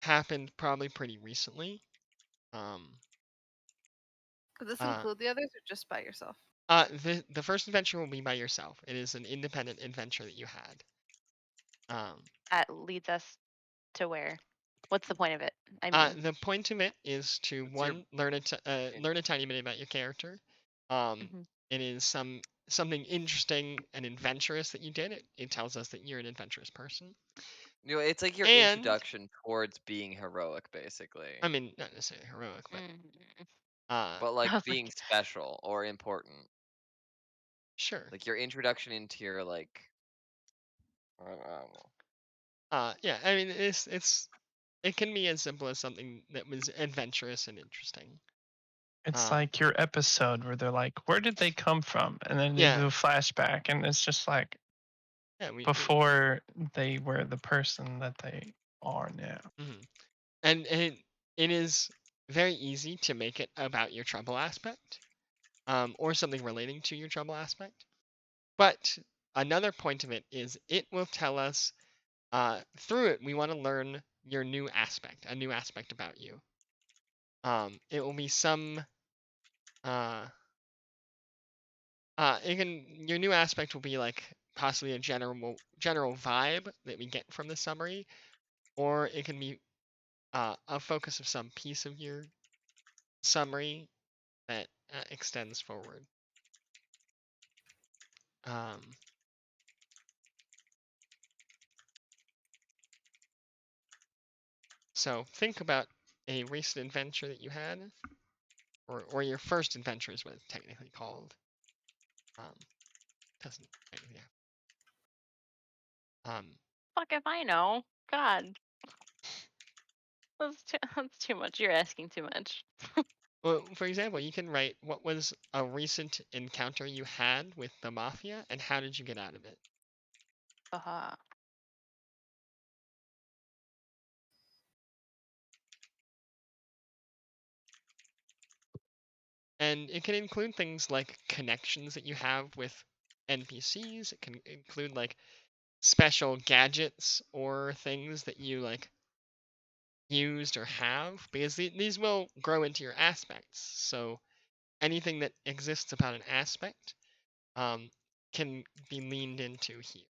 happened probably pretty recently. Does this Uh, include the others or just by yourself? the first adventure will be by yourself. It is an independent adventure that you had. That leads us to where? What's the point of it? I mean, The point of it is to What's your- learn a tiny bit about your character. Mhm. It is something interesting and adventurous that you did. It tells us that you're an adventurous person. You know, it's like your And- introduction towards being heroic, basically. I mean, not necessarily heroic, but But like was being special or important. sure. Like your introduction into your like I don't know. Yeah. I mean, it can be as simple as something that was adventurous and interesting. It's like your episode where they're like, "Where did they come from?" And then they Yeah. do a flashback, and it's just like Yeah. before they were the person that they are now. And it is very easy to make it about your trouble aspect, or something relating to your trouble aspect. But another point of it is it will tell us through it we want to learn your new aspect, a new aspect about you. It will be some your new aspect will be like possibly a general vibe that we get from the summary, or it can be a focus of some piece of your summary that extends forward. So think about a recent adventure that you had, or your first adventure is what it's technically called. Doesn't yeah. Fuck if I know. God. That's too much. You're asking too much. Well, for example, you can write what was a recent encounter you had with the mafia and how did you get out of it. Haha. And it can include things like connections that you have with NPCs. It can include like special gadgets or things that you like used or have, because these will grow into your aspects. So anything that exists about an aspect can be leaned into here.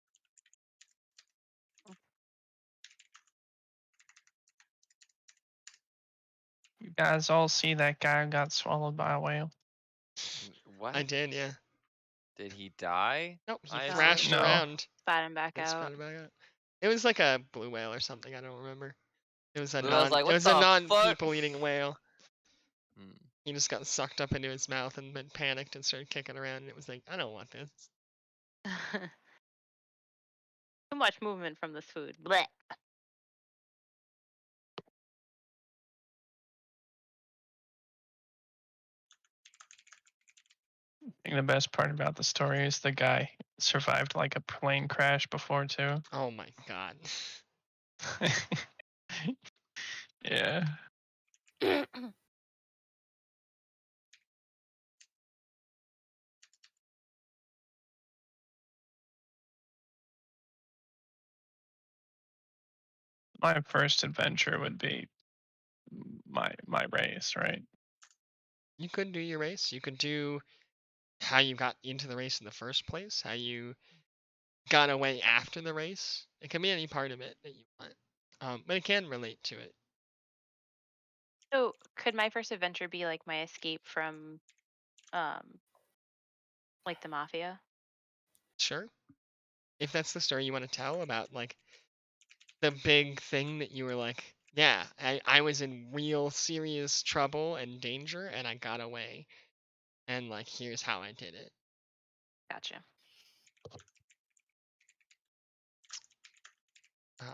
You guys all see that guy who got swallowed by a whale? What? I did, yeah. Did he die? Nope, he I thrashed No. around. Spat him back And out. spat it back out. It was like a blue whale or something. I don't remember. It was a Blue whale's like, it "What was a the non fuck?" people eating whale. Hmm. He just got sucked up into his mouth and then panicked and started kicking around. And it was like, I don't want this. Too much movement from this food. Blech. I think the best part about the story is the guy survived like a plane crash before too. Oh my god. Yeah. My first adventure would be my race, right? You could do your race. You could do how you got into the race in the first place, how you got away after the race. It can be any part of it that you want. But it can relate to it. So could my first adventure be like my escape from like the mafia? Sure. If that's the story you want to tell about like the big thing that you were like, yeah, I was in real serious trouble and danger and I got away. And like here's how I did it. Gotcha. Um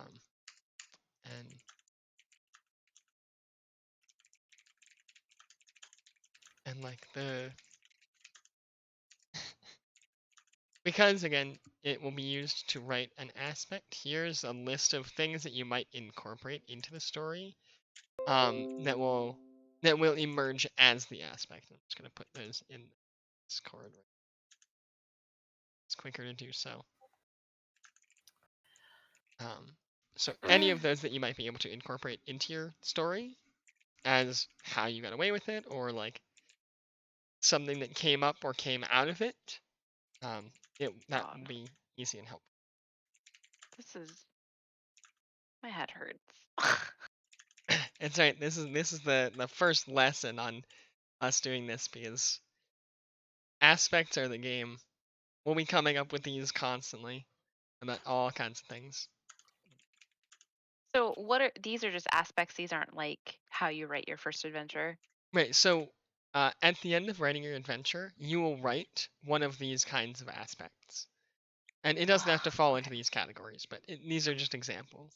and like the because again it will be used to write an aspect. Here's a list of things that you might incorporate into the story that will emerge as the aspect. I'm just gonna put those in Discord. It's quicker to do so. So any of those that you might be able to incorporate into your story as how you got away with it, or like something that came up or came out of it, that God. would be easy and helpful. This is my head hurts. It's right. This is the first lesson on us doing this, because aspects are the game. We'll be coming up with these constantly about all kinds of things. So these are just aspects, these aren't like how you write your first adventure. Right. So at the end of writing your adventure, you will write one of these kinds of aspects. And it doesn't have to fall into these categories, but these are just examples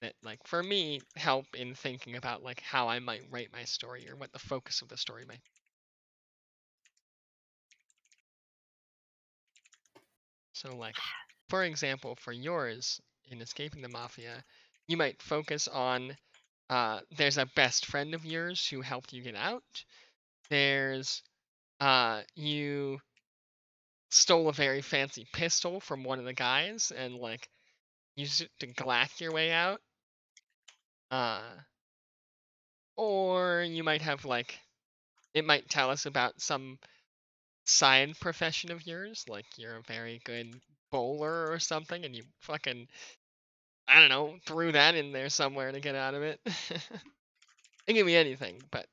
that, like, for me, help in thinking about like how I might write my story or what the focus of the story might be. So, like, for example, for yours in Escaping the Mafia, you might focus on there's a best friend of yours who helped you get out. There's you stole a very fancy pistol from one of the guys and like used it to glack your way out. Or you might have like it might tell us about some side profession of yours, like you're a very good bowler or something, and you fucking I don't know threw that in there somewhere to get out of it. It can be anything, but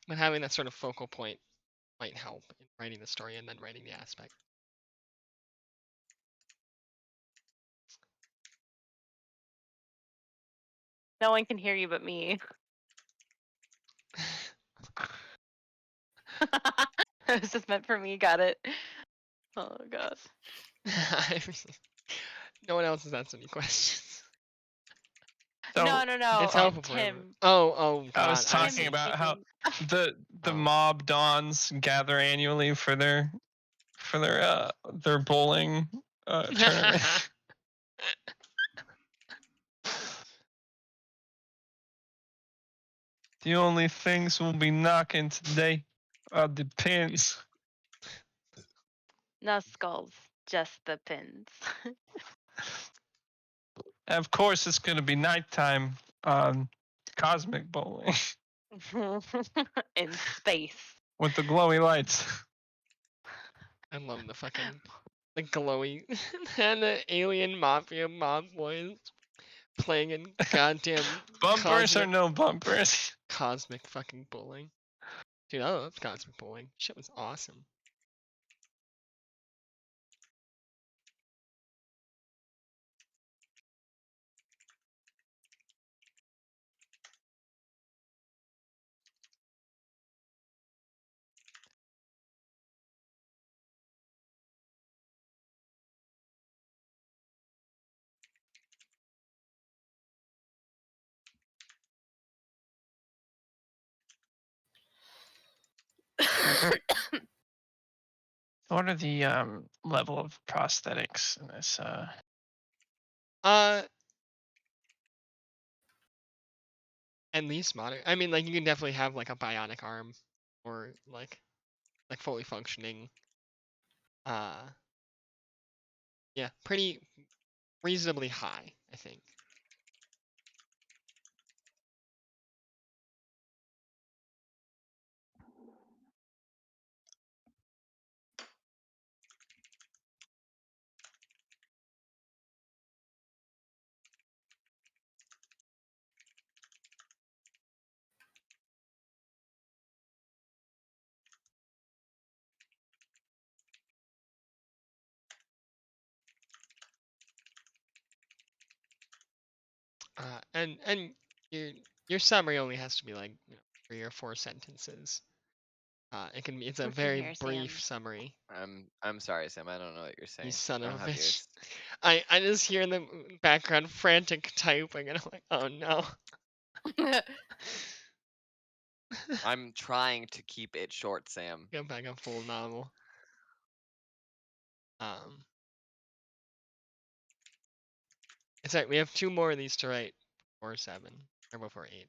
having that sort of focal point might help in writing the story and then writing the aspect. No one can hear you but me. This is meant for me. Got it. Oh god. No one else has asked any questions. So No. It's helpful for everyone. Tim. Oh I god. was Tim talking is about how keeping- the Oh. mob dons gather annually for their bowling tournament. The only things we'll be knocking today are the pins. No skulls, just the pins. And of course, it's going to be nighttime on cosmic bowling In space. with the glowy lights. I love the glowy and the alien mafia mob boys playing in goddamn Bumpers or cosmic, no bumpers? cosmic fucking bowling. Dude, I love cosmic bowling. Shit was awesome. What are the level of prosthetics in this? At least modern. I mean, like you can definitely have like a bionic arm, or like fully functioning. Yeah, pretty reasonably high, I think. And your summary only has to be like 3 or 4 sentences. It's a Listen very here, brief Sam. summary. I'm sorry, Sam. I don't know what you're saying. You son I of don't a have bitch. ears. I just hear in the background frantic typing, and I'm like, oh no. I'm trying to keep it short, Sam. Go back a full novel. It's like we have 2 more of these to write, or 7, or before 8.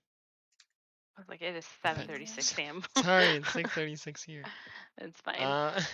I was like, it is Depends. 7:36, Sam. Sorry, it's 6:36 here. It's fine.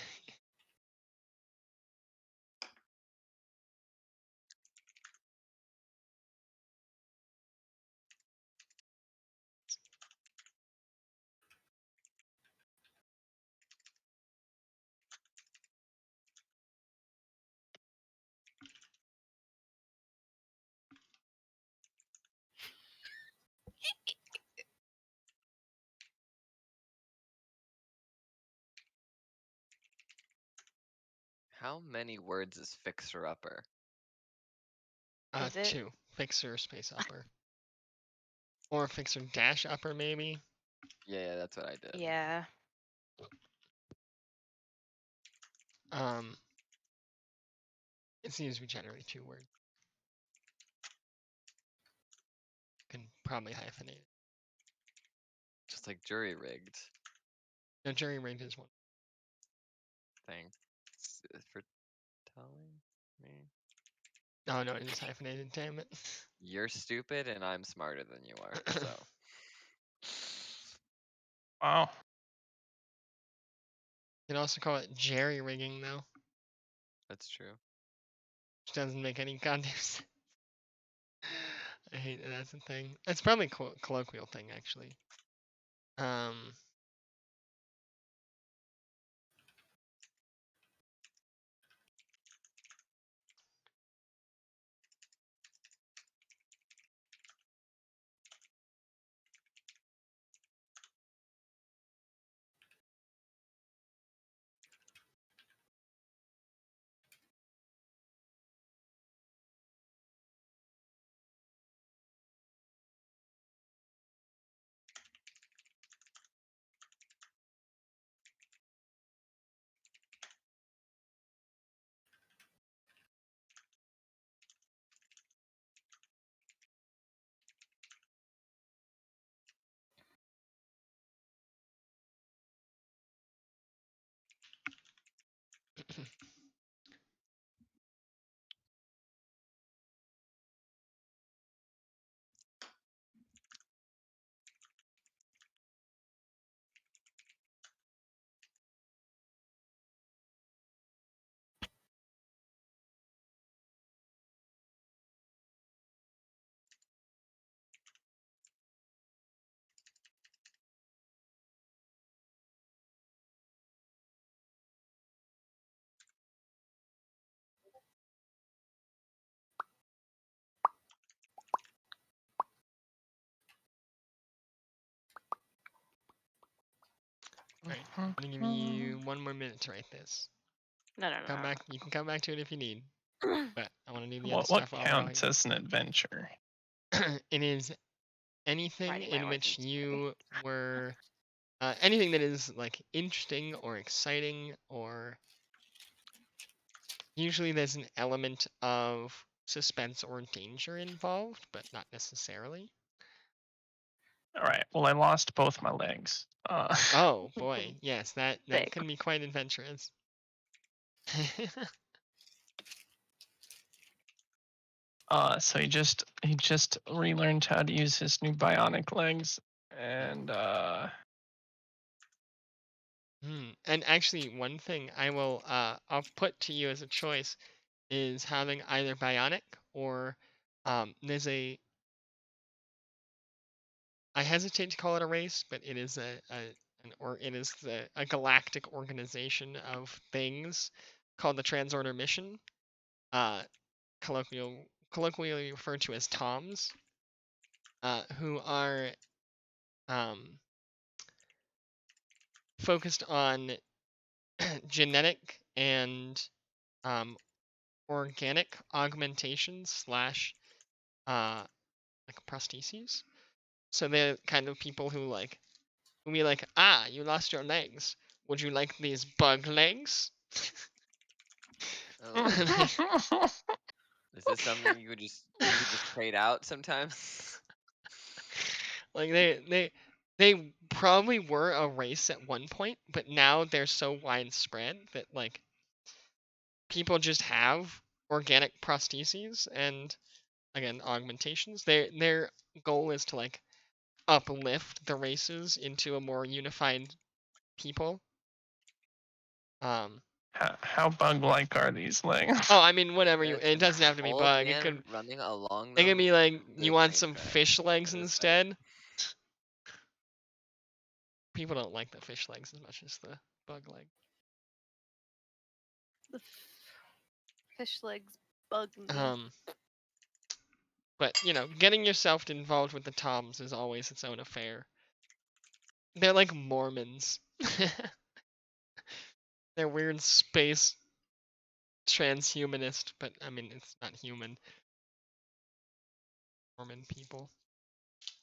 How many words is fixer upper? Is it? 2. Fixer space upper. Or fixer dash upper, maybe. Yeah, that's what I did. Yeah. It seems to be generally 2 words. Can probably hyphenate it. Just like jury rigged. No, jury rigged is 1. Thanks for telling me. Oh no, it is hyphenated, damn it. You're stupid and I'm smarter than you are. So Wow. You can also call it jerry rigging though, that's true. which doesn't make any goddamn sense. I hate that that's a thing. It's probably a colloquial thing actually. Alright, I'm gonna give you 1 more minute to write this. No. Come back. You can come back to it if you need, but I want to do the other What stuff while we're all counts as an adventure? here. It is anything Writing my in which origin story. you were anything that is like interesting or exciting, or usually there's an element of suspense or danger involved, but not necessarily. All right. Well, I lost both my legs. Oh boy, yes, that Sick. can be quite adventurous. So he just relearned how to use his new bionic legs, and And actually, one thing I'll put to you as a choice is having either bionic or there's a I hesitate to call it a race, but it is a galactic organization of things called the Transorder Mission, uh, colloquially referred to as TOMS, who are focused on genetic and organic augmentation slash like prostheses. So they're kind of people who be like, you lost your legs. Would you like these bug legs? Oh, is this something you could just trade out sometimes? Like they probably were a race at one point, but now they're so widespread that like people just have organic prostheses and again augmentations. Their goal is to like uplift the races into a more unified people. how bug-like are these legs? Oh, I mean, whatever you. That's It an doesn't have to be old bug. man running along It could them be like with you want a some Minecraft. fish legs That is instead. People don't like the fish legs as much as the bug leg. The fish legs bug me. But you know, getting yourself involved with the Toms is always its own affair. They're like Mormons. They're weird space transhumanist, but I mean it's not human. Mormon people.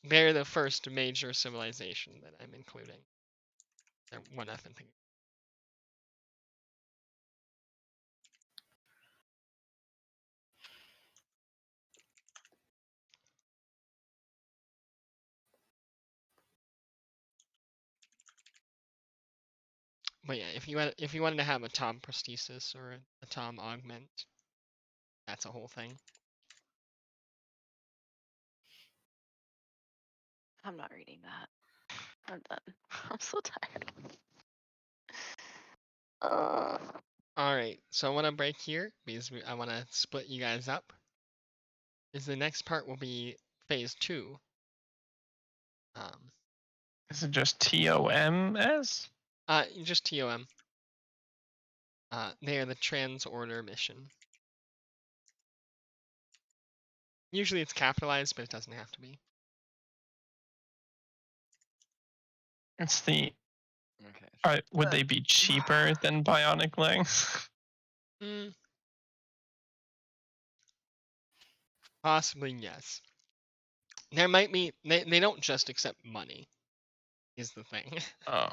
They're the first major civilization that I'm including. They're one ethnic thing. But yeah, if you wanted to have a Tom prosthesis or a Tom augment, that's a whole thing. I'm not reading that. I'm done. I'm so tired. All right, so I want to break here because I want to split you guys up. Is the next part will be phase 2. Is it just TOMS? Just TOM. They are the Transorder Mission. Usually it's capitalized, but it doesn't have to be. It's the. Okay. Would they be cheaper than bionic legs? Possibly yes. There might be. They don't just accept money. Is the thing. Oh.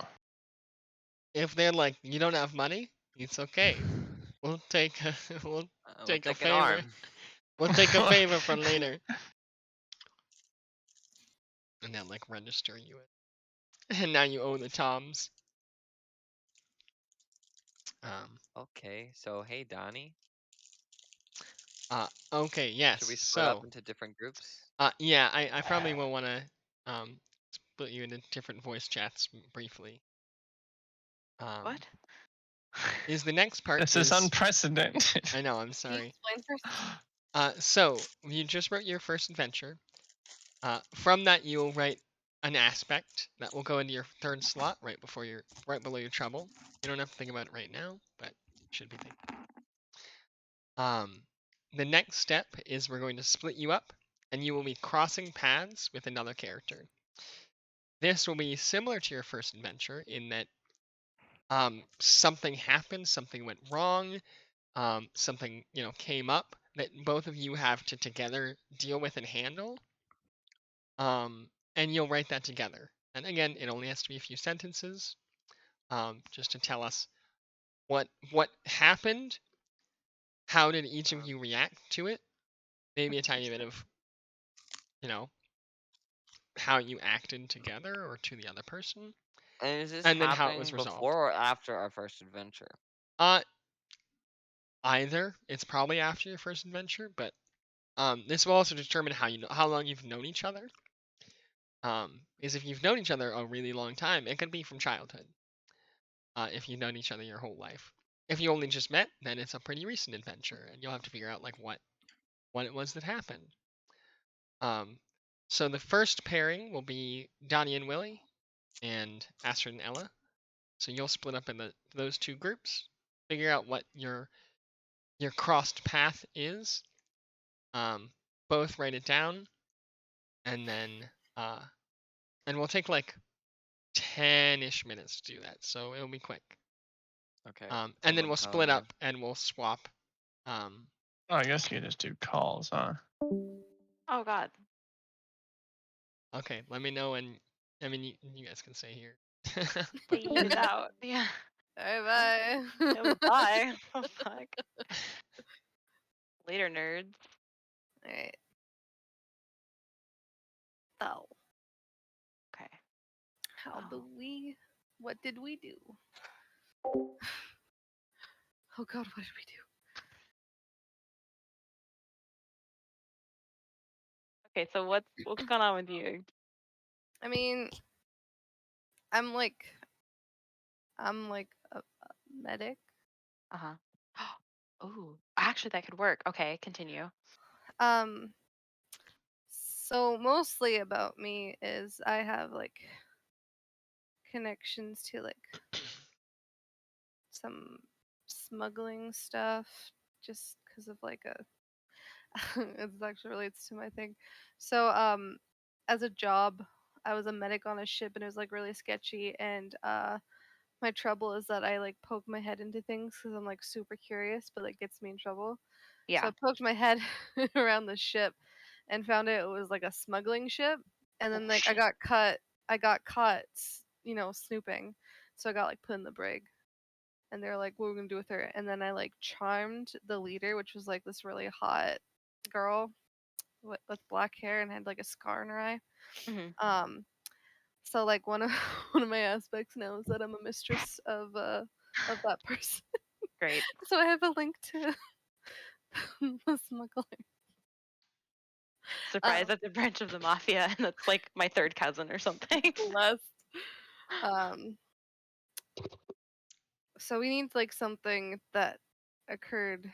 If they're like, you don't have money, it's okay. We'll take we'll take a an favor. arm. We'll take a favor for later. And then like register you it. And now you owe the Toms. Okay, so hey Donnie. Okay, yes. Should we split up into different groups? Yeah, I probably will want to split you into different voice chats briefly. What? Is the next part? This is unprecedented. I know. I'm Can you sorry. explain first? So you just wrote your first adventure. From that, you'll write an aspect that will go into your third slot right below your trouble. You don't have to think about it right now, but you should be thinking. The next step is we're going to split you up, and you will be crossing paths with another character. This will be similar to your first adventure in that something happened, something went wrong, something came up that both of you have to together deal with and handle. And you'll write that together. And again, it only has to be a few sentences, just to tell us what happened, how did each of you react to it, maybe a tiny bit of how you acted together or to the other person, And is this and then how it was happening resolved. before or after our first adventure? Either. It's probably after your first adventure, but this will also determine how long you've known each other. Is if you've known each other a really long time, it could be from childhood. If you've known each other your whole life. If you only just met, then it's a pretty recent adventure, and you'll have to figure out like what it was that happened. So the first pairing will be Donnie and Willie, and Astrid and Ella. So you'll split up in those two groups, figure out what your crossed path is. Both write it down, and then and we'll take like 10-ish minutes to do that, so it'll be quick. Okay. And then we'll split up and we'll swap. Oh, I guess you just do calls, huh? Oh God. Okay, let me know when. I mean, you guys can stay here. They ease out. Yeah. Bye bye. Oh, bye. Oh fuck. Later, nerds. Alright. So, Okay. what did we do? Oh God, what did we do? Okay, so what's going on with you? I mean, I'm like a medic. Uh-huh. Oh, actually that could work. Okay, continue. So mostly about me is I have like connections to like some smuggling stuff just because of like a it actually relates to my thing. So as a job, I was a medic on a ship and it was like really sketchy, and my trouble is that I like poke my head into things because I'm like super curious, but it gets me in trouble. So Yeah. I poked my head around the ship and found it was like a smuggling ship, and then like I got caught, snooping. So I got like put in the brig, and they're like, "What are we gonna do with her?" And then I like charmed the leader, which was like this really hot girl with black hair and had like a scar in her eye. Mhm. So like one of one of my aspects now is that I'm a mistress of that person. Great. So I have a link to the smuggler. Surprised that's a branch of the mafia and that's like my third cousin or something. Less. So we need like something that occurred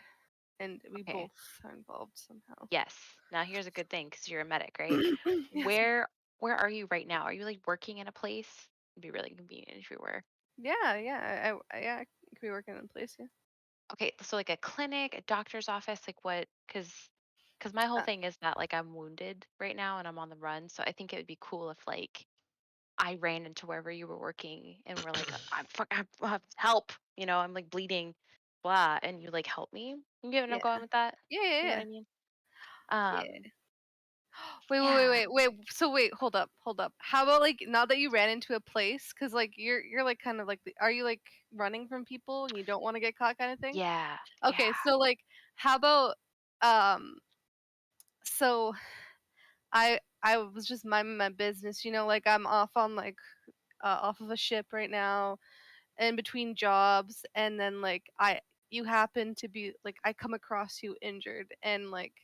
and we Okay. both are involved somehow. Yes. Now here's a good thing because you're a medic, right? Yes. Where are you right now? Are you like working in a place? It'd be really convenient if you were. Yeah, I could be working in place, yeah. Okay, so like a clinic, a doctor's office, like what? Because my whole Uh, thing is that like I'm wounded right now and I'm on the run, so I think it would be cool if like I ran into wherever you were working and were like, I have help, I'm like bleeding, blah, and you like help me. You get what I'm yeah. going with that? Yeah, You know yeah, what I mean? yeah. Um, Wait, yeah, So wait, hold up. How about like now that you ran into a place, cause like you're like kind of like, are you like running from people and you don't want to get caught kind of thing? yeah, Okay, yeah. so like, how about um, so I was just minding my business, like I'm off on like off of a ship right now, in between jobs, and then like you happen to be like I come across you injured, and like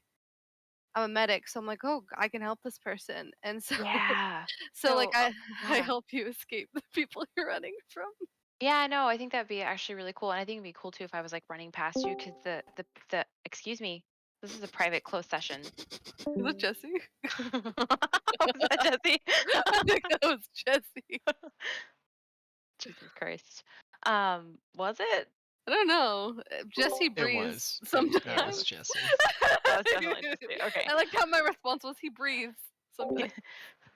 I'm a medic, so I'm like, oh, I can help this person, and so Yeah. so like So, I yeah. help you escape the people you're running from. Yeah, no, I think that'd be actually really cool. And I think it'd be cool too if I was like running past you because excuse me, this is a private closed session. Is it Jesse? Was that Jesse? I think that was Jesse. Jesus Christ. Was it? I don't know. Jesse It breathes was. sometimes. That was Jesse. That was definitely Jesse. Okay. I like how my response was he breathes Yeah. sometimes.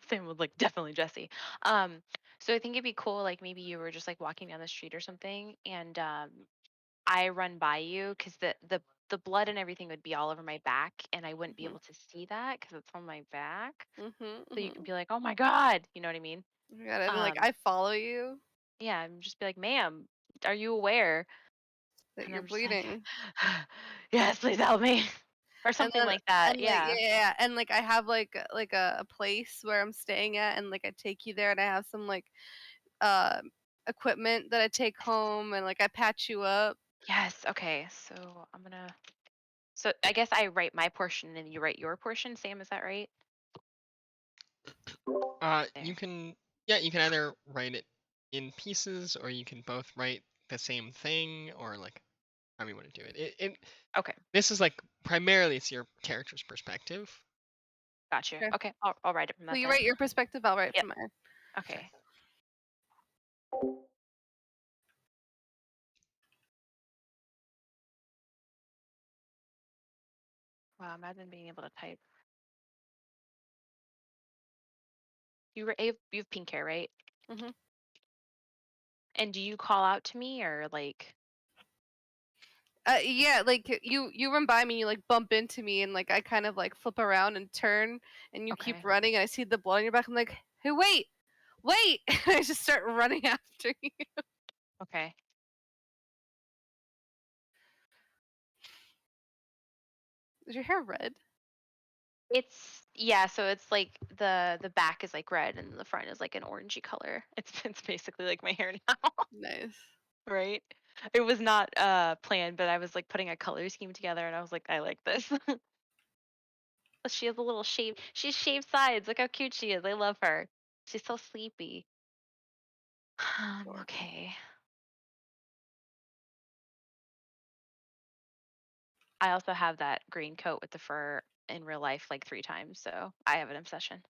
Same with like definitely Jesse. Um, So I think it'd be cool, like maybe you were just like walking down the street or something, and I run by you because the blood and everything would be all over my back, and I wouldn't be Mhm. able to see that because it's on my back. Mhm. So you could Mhm. be like, "Oh my God," you know what I mean? Oh my God, and like Um, I follow you yeah, and just be like, "Ma'am, are you aware?" that And you're I'm just like, bleeding. "Yes, please help me," or And something then like that. and like Yeah. yeah, and like I have like a place where I'm staying at, and like I take you there, and I have some like uh equipment that I take home, and like I patch you up. Yes. Okay. So I'm gonna. So I guess I write my portion and you write your portion. Sam, is that right? You There. can, yeah, you can either write it in pieces, or you can both write the same thing, or like how you want to do it. Okay. This is like primarily it's your character's perspective. Gotcha. Okay. Okay. I'll write it from So that you then. write your perspective, I'll write Yep. from mine. Okay. Wow. Imagine being able to type. You have pink hair, right? Mhm. And do you call out to me or like? Yeah, like you run by me, you like bump into me, and like I kind of like flip around and turn, and you keep Okay. running, and I see the blood on your back. I'm like, hey, wait, wait! And I just start running after you. Okay. Is your hair red? Yeah. So it's like the back is like red and the front is like an orangey color. It's basically like my hair now. Nice. Right? It was not planned, but I was like putting a color scheme together and I was like, I like this. She has a little shave. She's shaved sides. Look how cute she is. I love her. She's so sleepy. Adorable. Okay. I also have that green coat with the fur in real life like 3 times, so I have an obsession.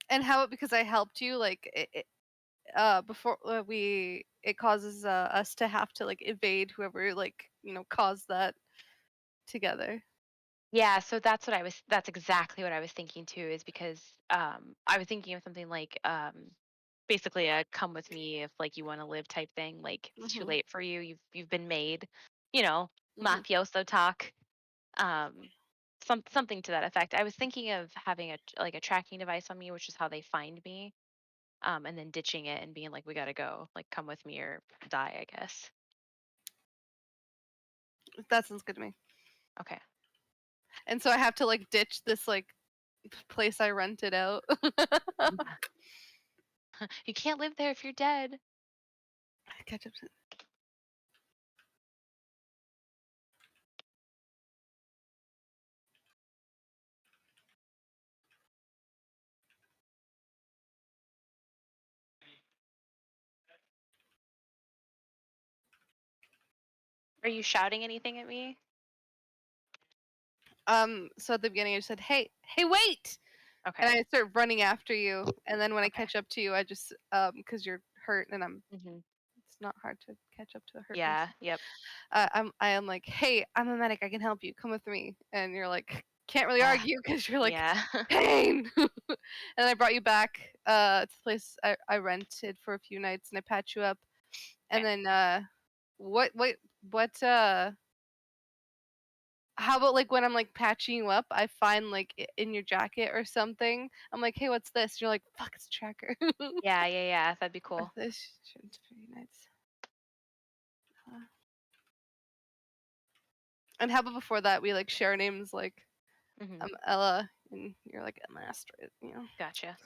And how because I helped you, like before it causes us to have to like evade whoever like caused that together. Yeah, so that's exactly what I was thinking too, is because I was thinking of something like basically a come with me if like you want to live type thing, like it's too Mhm. late for you. You've been made, you know, Mhm. mafioso talk. Um something to that effect. I was thinking of having like a tracking device on me, which is how they find me. And then ditching it and being like, we gotta go, like come with me or die, I guess. That sounds good to me. Okay. And so I have to like ditch this like place I rented out. You can't live there if you're dead. Catch up. Are you shouting anything at me? So at the beginning I just said, "Hey, hey, wait!" And Okay. I start running after you. And then when I Okay. catch up to you, I just because you're hurt, and Hmm. it's not hard to catch up to a hurt Yeah. person. Yep. I am like, "Hey, I'm a medic. I can help you. Come with me." And you're like, can't really Ah, argue because you're like, yeah. pain. And I brought you back to the place I rented for a few nights, and I patched you up. And Okay. then what what what how about like when I'm like patching you up, I find like in your jacket or something. I'm like, hey, what's this? You're like, fuck, it's a tracker. Yeah. Yeah. Yeah. That'd be cool. This shouldn't be nice. Uh, And how about before that we like share names like Mhm. Ella and you're like Emma Astrid, you know. Gotcha.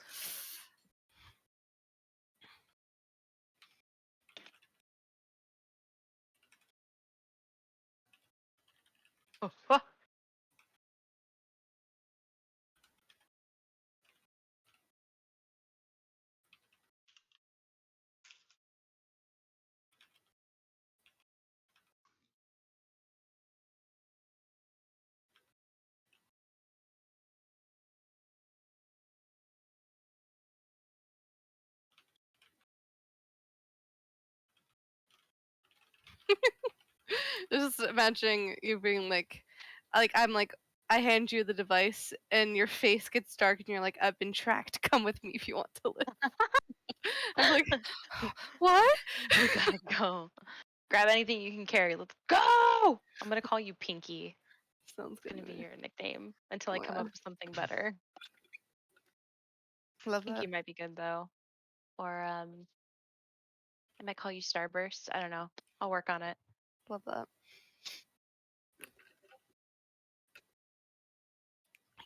Oh, ah. Just imagining you being like I'm like I hand you the device and your face gets dark and you're like, I've been tracked. Come with me if you want to live. I'm like, what? We gotta go. Grab anything you can carry. Let's go. I'm gonna call you Pinky. Sounds It's good gonna to be me. your nickname until I come Wow. up with something better. Love Pinky that. might be good though. Or I might call you Starburst. I don't know. I'll work on it. Love that.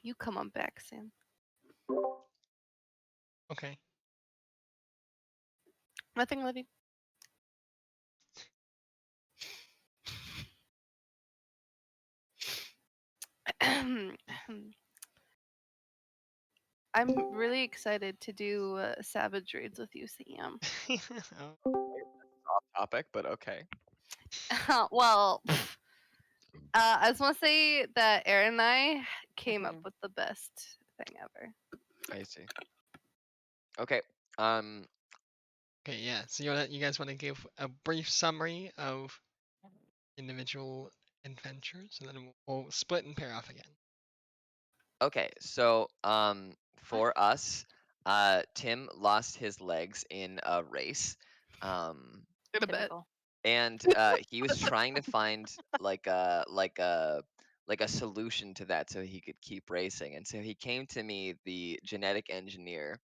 You come on back, Sam. Okay. Nothing, Livy. I'm really excited to do Savage Raids with you, Sam. Oh, Off topic, but okay. Well, I just want to say that Aaron and I came up Mhm. with the best thing ever. I see. Okay. okay, yeah. So you guys want to give a brief summary of individual adventures, and then we'll split and pair off again. Okay. So for us, Tim lost his legs in a race. In a bit. Typical. And he was trying to find like a solution to that so he could keep racing. And so he came to me, the genetic engineer,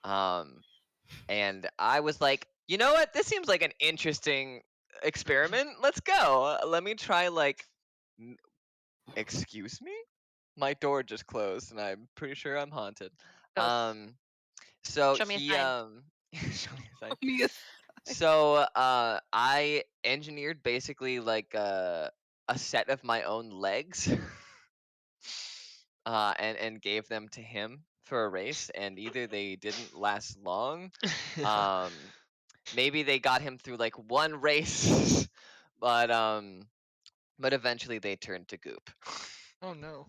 and I was like, you know what, this seems like an interesting experiment, let's go. Let me try n- excuse me, my door just closed and I'm pretty sure I'm haunted. Ghosts. So Show me a he sign. show me a sign. Yes. So I engineered basically like a set of my own legs, and gave them to him for a race, and either they didn't last long, um, maybe they got him through like one race, but eventually they turned to goop. Oh no.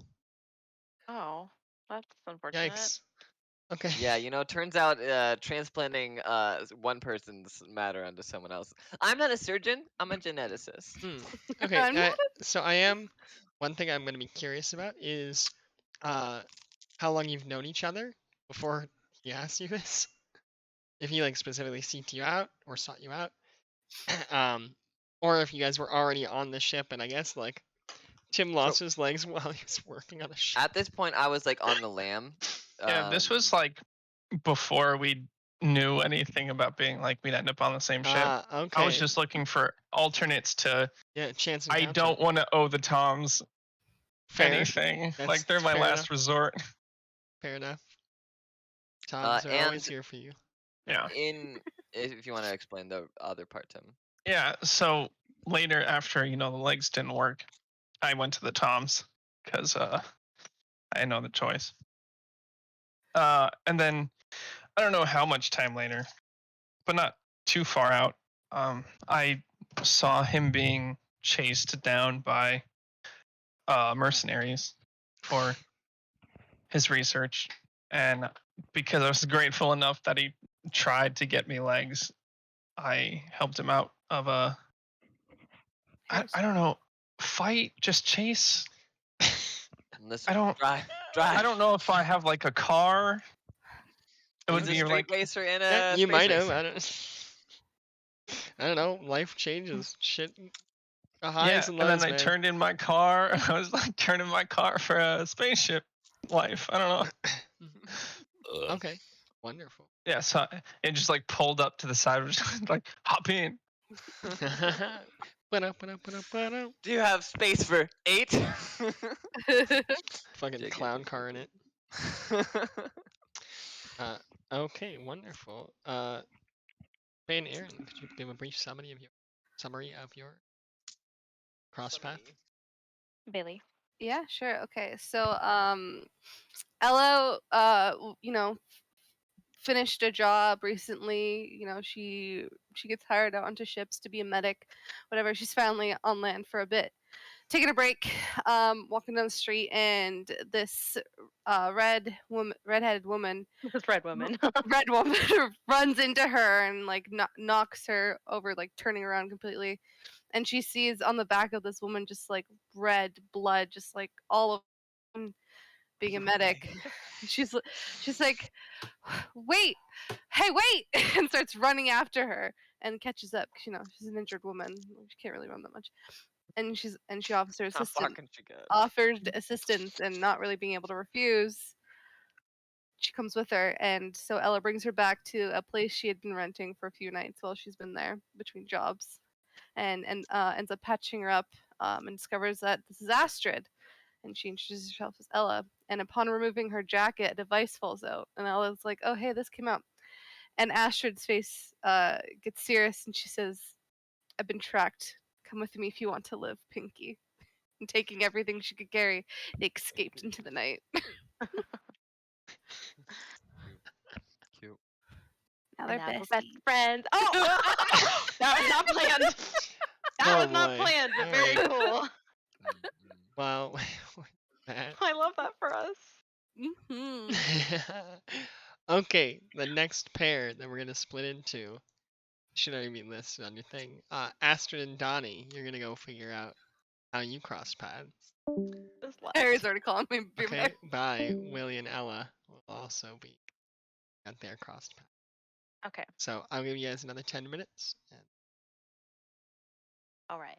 Oh, that's unfortunate. Yikes. Okay. Yeah, turns out transplanting one person's matter onto someone else. I'm not a surgeon. I'm a geneticist. Okay. I'm not So I am. One thing I'm going to be curious about is how long you've known each other before he asked you this. If he like specifically seeked you out or sought you out, or if you guys were already on the ship, and I guess like Tim lost his legs while he was working on a ship. At this point, I was like on the lam. Yeah, this was like before we knew anything about being like we'd end up on the same ship. Okay. I was just looking for alternates to. Yeah, chance I encounter. don't want to owe the Toms Fair. anything. That's Like they're my fair last enough. resort. Fair enough. Toms are always and here for you. Yeah. If you want to explain the other part, Tim. Yeah. So later, after the legs didn't work, I went to the Toms because I know the choice. And then I don't know how much time later, but not too far out. I saw him being chased down by mercenaries for his research, and because I was grateful enough that he tried to get me legs, I helped him out of a I don't know, fight, just chase. Listen, I don't drive. I don't know if I have like a car. It would He's a be street like racer and Yeah, a you space might have. racer. I don't know. Life changes. Shit. yeah, Highs and and lows, then I man. turned in my car. I was like turning my car for a spaceship life. I don't know. Okay. Wonderful. Yeah, so it just like pulled up to the side, like hop in. Ba-da-ba-da-ba-da-ba-da. Do you have space for 8? Fucking JK, clown JK, car in it. Okay, wonderful. Faye and Aaron, could you give a brief summary of your cross path? Bailey. Yeah, sure. Okay. So, Ella, finished a job recently. She gets hired out onto ships to be a medic, whatever. She's finally on land for a bit, taking a break, walking down the street, and this redheaded woman, This red woman. red woman, runs into her and like knocks her over, like turning around completely. And she sees on the back of this woman just like red blood, just like all of being a medic. She's like, wait, hey, wait, and starts running after her and catches up. 'Cause, she's an injured woman. She can't really run that much. And she offers How far can she go? offered assistance, and not really being able to refuse, she comes with her. And so Ella brings her back to a place she had been renting for a few nights while she's been there between jobs, and ends up patching her up, and discovers that this is Astrid. And she introduces herself as Ella. And upon removing her jacket, a device falls out. And Ella's like, "Oh, hey, this came out." And Astrid's face gets serious, and she says, "I've been tracked. Come with me if you want to live, Pinky." And taking everything she could carry, they escaped into the night. Cute. Now And they're now we're besties. best friends. Oh, that was not planned. That Oh was not boy. planned, but very Alright. cool. Wow. That. I love that for us. Hmm Okay, the next pair that we're gonna split into should already be listed on your thing. Astrid and Donnie, you're gonna go figure out how you cross paths. This Harry's left. already calling me Beer Okay, bye. Willie and Ella will also be at their cross path. Okay. So I'll give you guys another 10 minutes. And All right.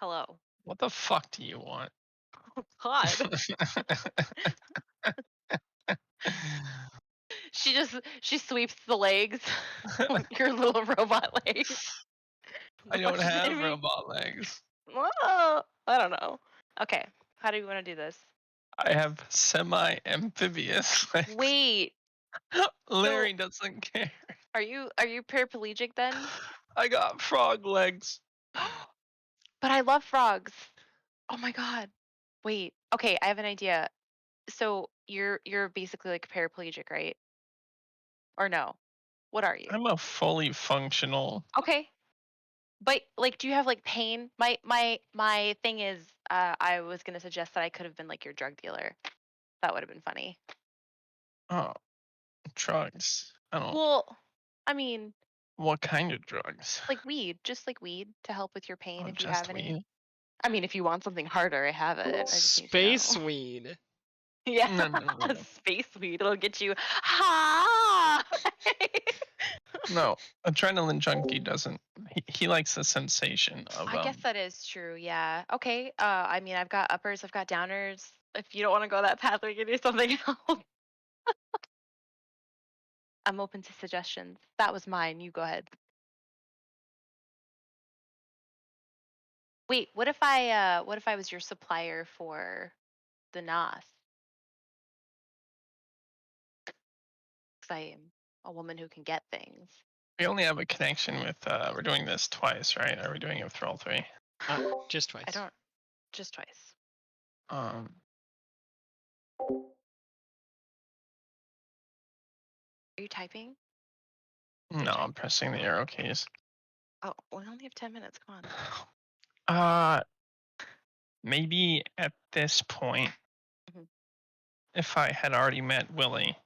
Hello. What the fuck do you want? Oh, God. She sweeps the legs. Your little robot legs. I don't What'd you say to have me? robot legs. Oh, I don't know. Okay. How do you want to do this? I have semi-amphibious legs. Wait. Larry doesn't care. Are you paraplegic then? I got frog legs. But I love frogs. Oh my God. Wait. Okay, I have an idea. So you're basically like paraplegic, right? Or no? What are you? I'm a fully functional. Okay. But like, do you have like pain? My thing is, I was gonna suggest that I could have been like your drug dealer. That would have been funny. Oh, drugs. I don't. Well, I mean, What kind of drugs? like weed, just like weed to help with your pain Oh, if you just have any. weed. I mean, if you want something harder, I have it. I just need to Space know. weed. Yeah, No. space weed. It'll get you high. No, adrenaline junkie doesn't. He likes the sensation of I guess that is true. Yeah. Okay. I mean, I've got uppers, I've got downers. If you don't want to go that path, we can do something else. I'm open to suggestions. That was mine. You go ahead. Wait, what if I was your supplier for the NOS? Because I am a woman who can get things. We only have a connection with. We're doing this twice, right? Are we doing it with all three? Just twice. I don't. Just twice. Um. Are you typing? No, I'm pressing the arrow keys. Oh, we only have 10 minutes. Come on. Maybe at this point, Mhm. if I had already met Willie,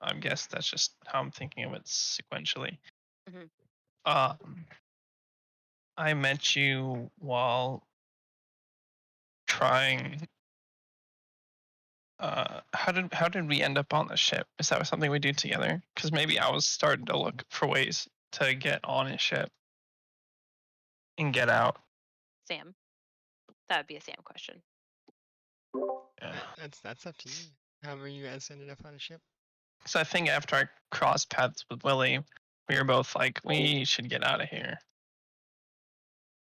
I guess that's just how I'm thinking of it sequentially. Mhm. I met you while trying. How did we end up on the ship? Is that something we do together? Because maybe I was starting to look for ways to get on a ship and get out. Sam. That would be a Sam question. Yeah. That's up to you. However you guys ended up on a ship. Because I think after I crossed paths with Willie, we were both like, we should get out of here.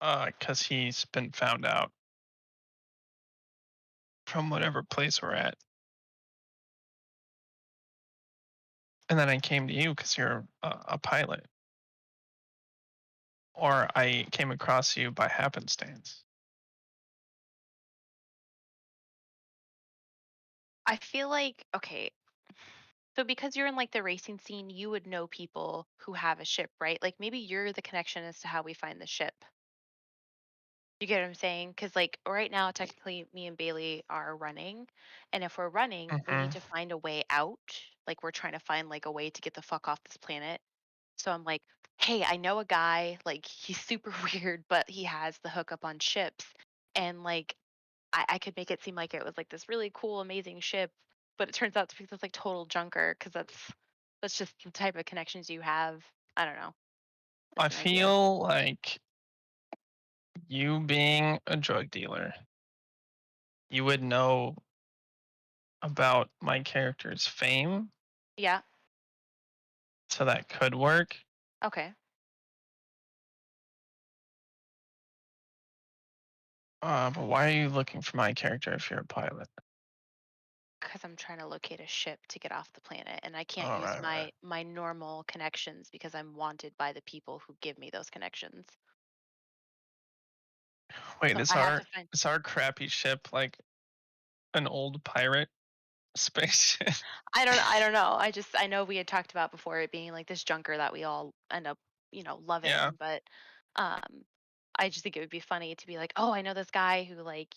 Because he's been found out from whatever place we're at. And then I came to you because you're a pilot. Or I came across you by happenstance. I feel like okay. So because you're in like the racing scene, you would know people who have a ship, right? Like maybe you're the connection as to how we find the ship. You get what I'm saying? Because like right now, technically, me and Bailey are running, and if we're running, we need Mm-hmm. to find a way out. Like we're trying to find like a way to get the fuck off this planet. So I'm like, hey, I know a guy. Like he's super weird, but he has the hookup on ships, and like I could make it seem like it was like this really cool, amazing ship, but it turns out to be this like total junker because that's just the type of connections you have. I don't know. I That's an idea. feel like you being a drug dealer, you would know about my character's fame, Yeah. so that could work. Okay. But why are you looking for my character if you're a pilot? Because I'm trying to locate a ship to get off the planet, and I can't All use right, right. my normal connections because I'm wanted by the people who give me those connections. Wait, So I have to find. is our crappy ship like an old pirate spaceship? I don't know. I know we had talked about before it being like this junker that we all end up, Yeah. loving, but um I just think it would be funny to be like, "Oh, I know this guy who like,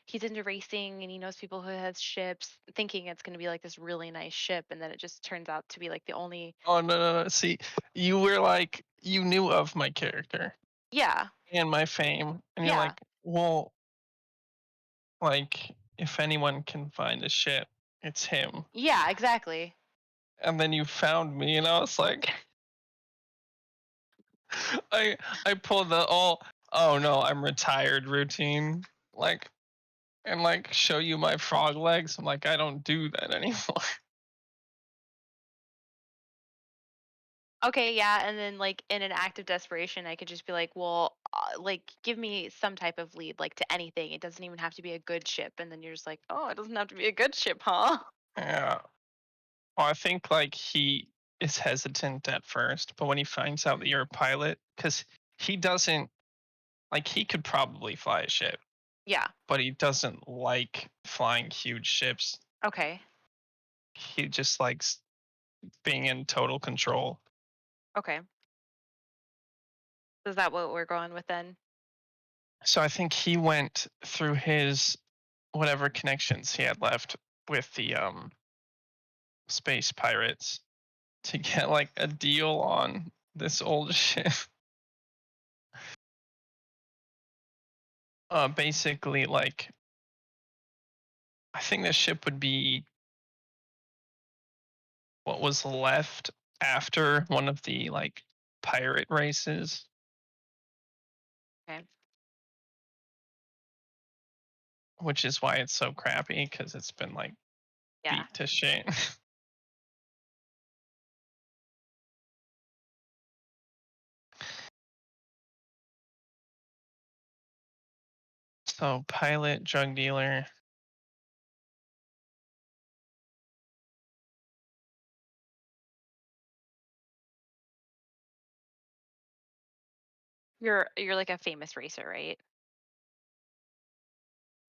he's into racing and he knows people who has ships," thinking it's going to be like this really nice ship and then it just turns out to be like the only. Oh no. See, you were like you knew of my character Yeah. and my fame, and you're Yeah. like, well, like if anyone can find a ship, it's him. Yeah, exactly. And then you found me, and I was like, I pulled the oh no, I'm retired routine, like, and like show you my frog legs. I'm like, I don't do that anymore. Okay, yeah, and then like in an act of desperation, I could just be like, "Well, like give me some type of lead, like to anything. It doesn't even have to be a good ship." And then you're just like, "Oh, it doesn't have to be a good ship, huh?" Yeah. Well, I think like he is hesitant at first, but when he finds out that you're a pilot, because he doesn't like he could probably fly a ship, Yeah. but he doesn't like flying huge ships. Okay. He just likes being in total control. Okay. Is that what we're going with then? So I think he went through his whatever connections he had left with the space pirates to get like a deal on this old ship. Basically, like I think the ship would be what was left after one of the like pirate races, Okay. which is why it's so crappy because it's been like Yeah. beat to shit. So pilot, drug dealer. You're like a famous racer, right?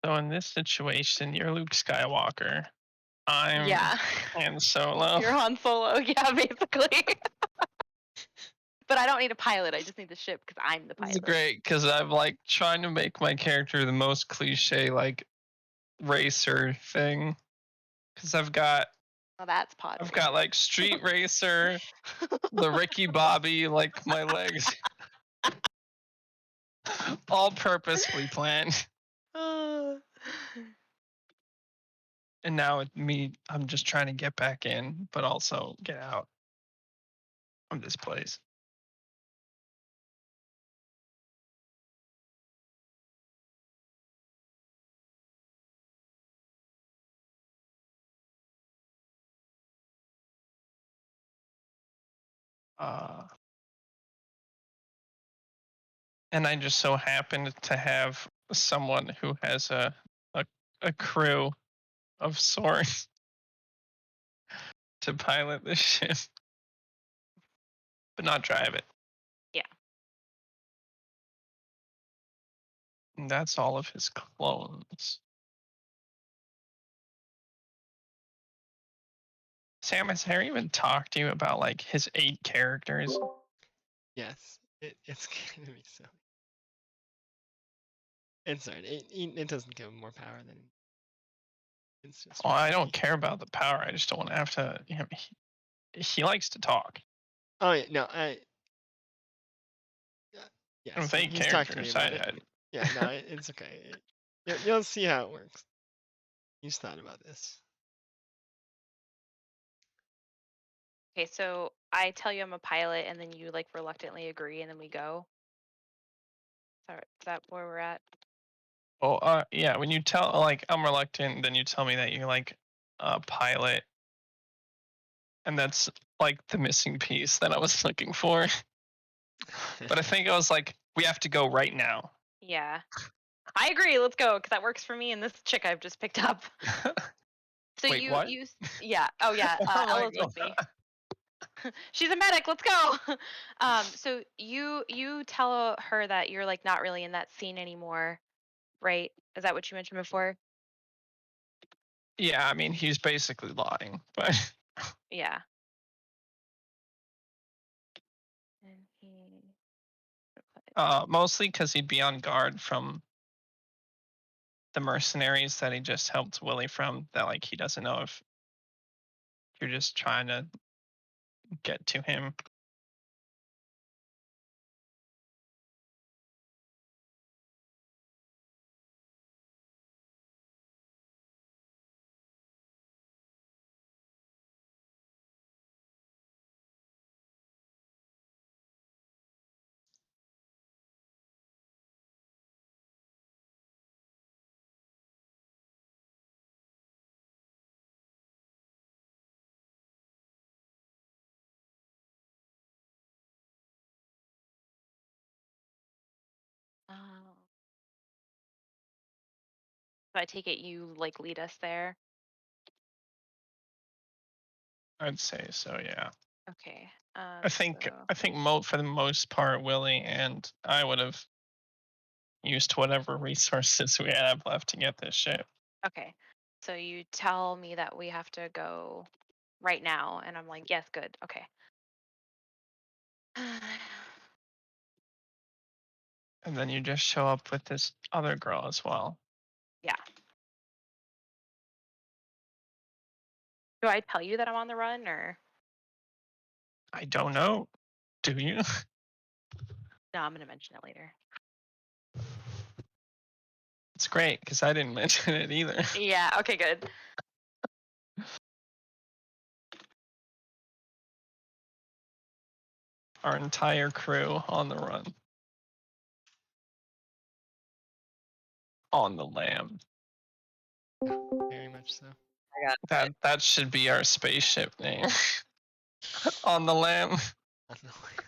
So in this situation, you're Luke Skywalker. I'm Yeah. Han Solo. You're Han Solo, yeah, basically. But I don't need a pilot. I just need the ship because I'm the This is pilot. great because I'm like trying to make my character the most cliche like racer thing. Because Oh, that's pod I've race. got like street racer, the Ricky Bobby, like my legs, all purposefully planned. And now I'm just trying to get back in, but also get out of this place. Uh, and I just so happened to have someone who has a crew of sorts to pilot this ship, but not drive it. Yeah. And that's all of his clones. Sam, has Harry even talked to you about like his 8 characters? Yes, it's gonna be silly. It's alright. It doesn't give him more power than. It's just. Oh, I don't care about the power. I just don't want to have to. He likes to talk. Oh yeah, no, yeah. And So fake he's talked to me characters. about it. Yeah, no, it's okay. You'll see how it works. He's thought about this. Okay, so I tell you I'm a pilot, and then you like reluctantly agree, and then we go. Is that where we're at? Well, yeah. When you tell like I'm reluctant, then you tell me that you're like a pilot, and that's like the missing piece that I was looking for. But I think I was like, we have to go right now. Yeah. I agree. Let's go, because that works for me and this chick I've just picked up. So Wait, you what? yeah. Oh yeah. Oh my Ella's with me. She's a medic. Let's go. So you tell her that you're like not really in that scene anymore, right? Is that what you mentioned before? Yeah, I mean he's basically lying, but Yeah. And he. mostly because he'd be on guard from the mercenaries that he just helped Willie from. That like he doesn't know if you're just trying to get to him. Oh. So I take it you like lead us there. I'd say so, yeah. Okay. I think So- for the most part, Willie and I would have used whatever resources we have left to get this ship. Okay. So you tell me that we have to go right now, and I'm like, yes, good. Okay. And then you just show up with this other girl as well. Yeah. Do I tell you that I'm on the run, or I don't know. Do you? no? I'm gonna mention it later. It's great because I didn't mention it either. Yeah. Okay. Good. Our entire crew on the run. On the lam. Very much so. I got it. That should be our spaceship name. On the lam.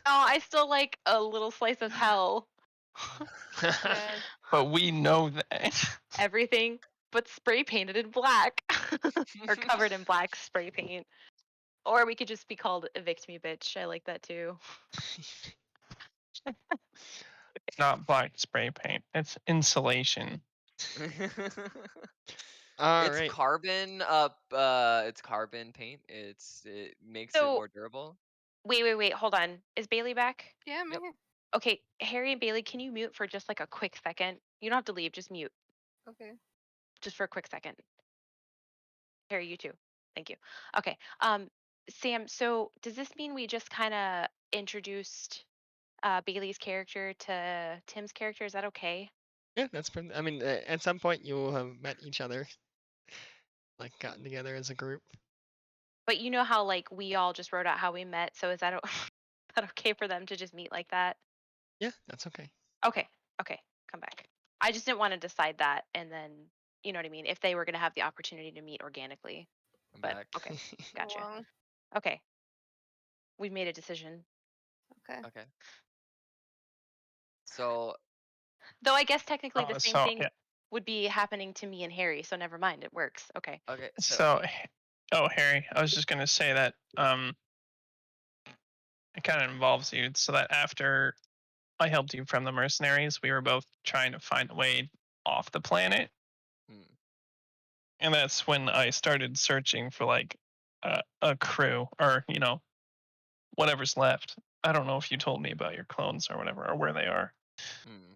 Oh, I still like a little slice of hell. Yes. But we know that. Everything but spray painted in black, or covered in black spray paint. Or we could just be called "Evict Me, Bitch." I like that too. It's not black spray paint. It's insulation. All It's right. carbon it's carbon paint. It makes it So- more durable. Wait. Hold on. Is Bailey back? Yeah, I'm Yep. here. Okay, Harry and Bailey, can you mute for just like a quick second? You don't have to leave, just mute, Okay. just for a quick second. Harry, you too. Thank you. Okay. Sam, so does this mean we just kind of introduced Bailey's character to Tim's character? Is that okay? Yeah, that's pretty. I mean, at some point you will have met each other, like gotten together as a group. But you know how like we all just wrote out how we met, so is that that okay for them to just meet like that? Yeah, that's okay. Okay, come back. I just didn't want to decide that, and then you know what I mean. If they were going to have the opportunity to meet organically, I'm but back. okay, gotcha. Well, Okay, we've made a decision. okay. Okay. So Though I guess technically the same So thing would be happening to me and Harry, so never mind. It works. Okay. okay, So Harry, I was just gonna say that it kind of involves you, so that after I helped you from the mercenaries, we were both trying to find a way off the planet, hmm, and that's when I started searching for like a crew, or whatever's left. I don't know if you told me about your clones or whatever, or where they are. hmm.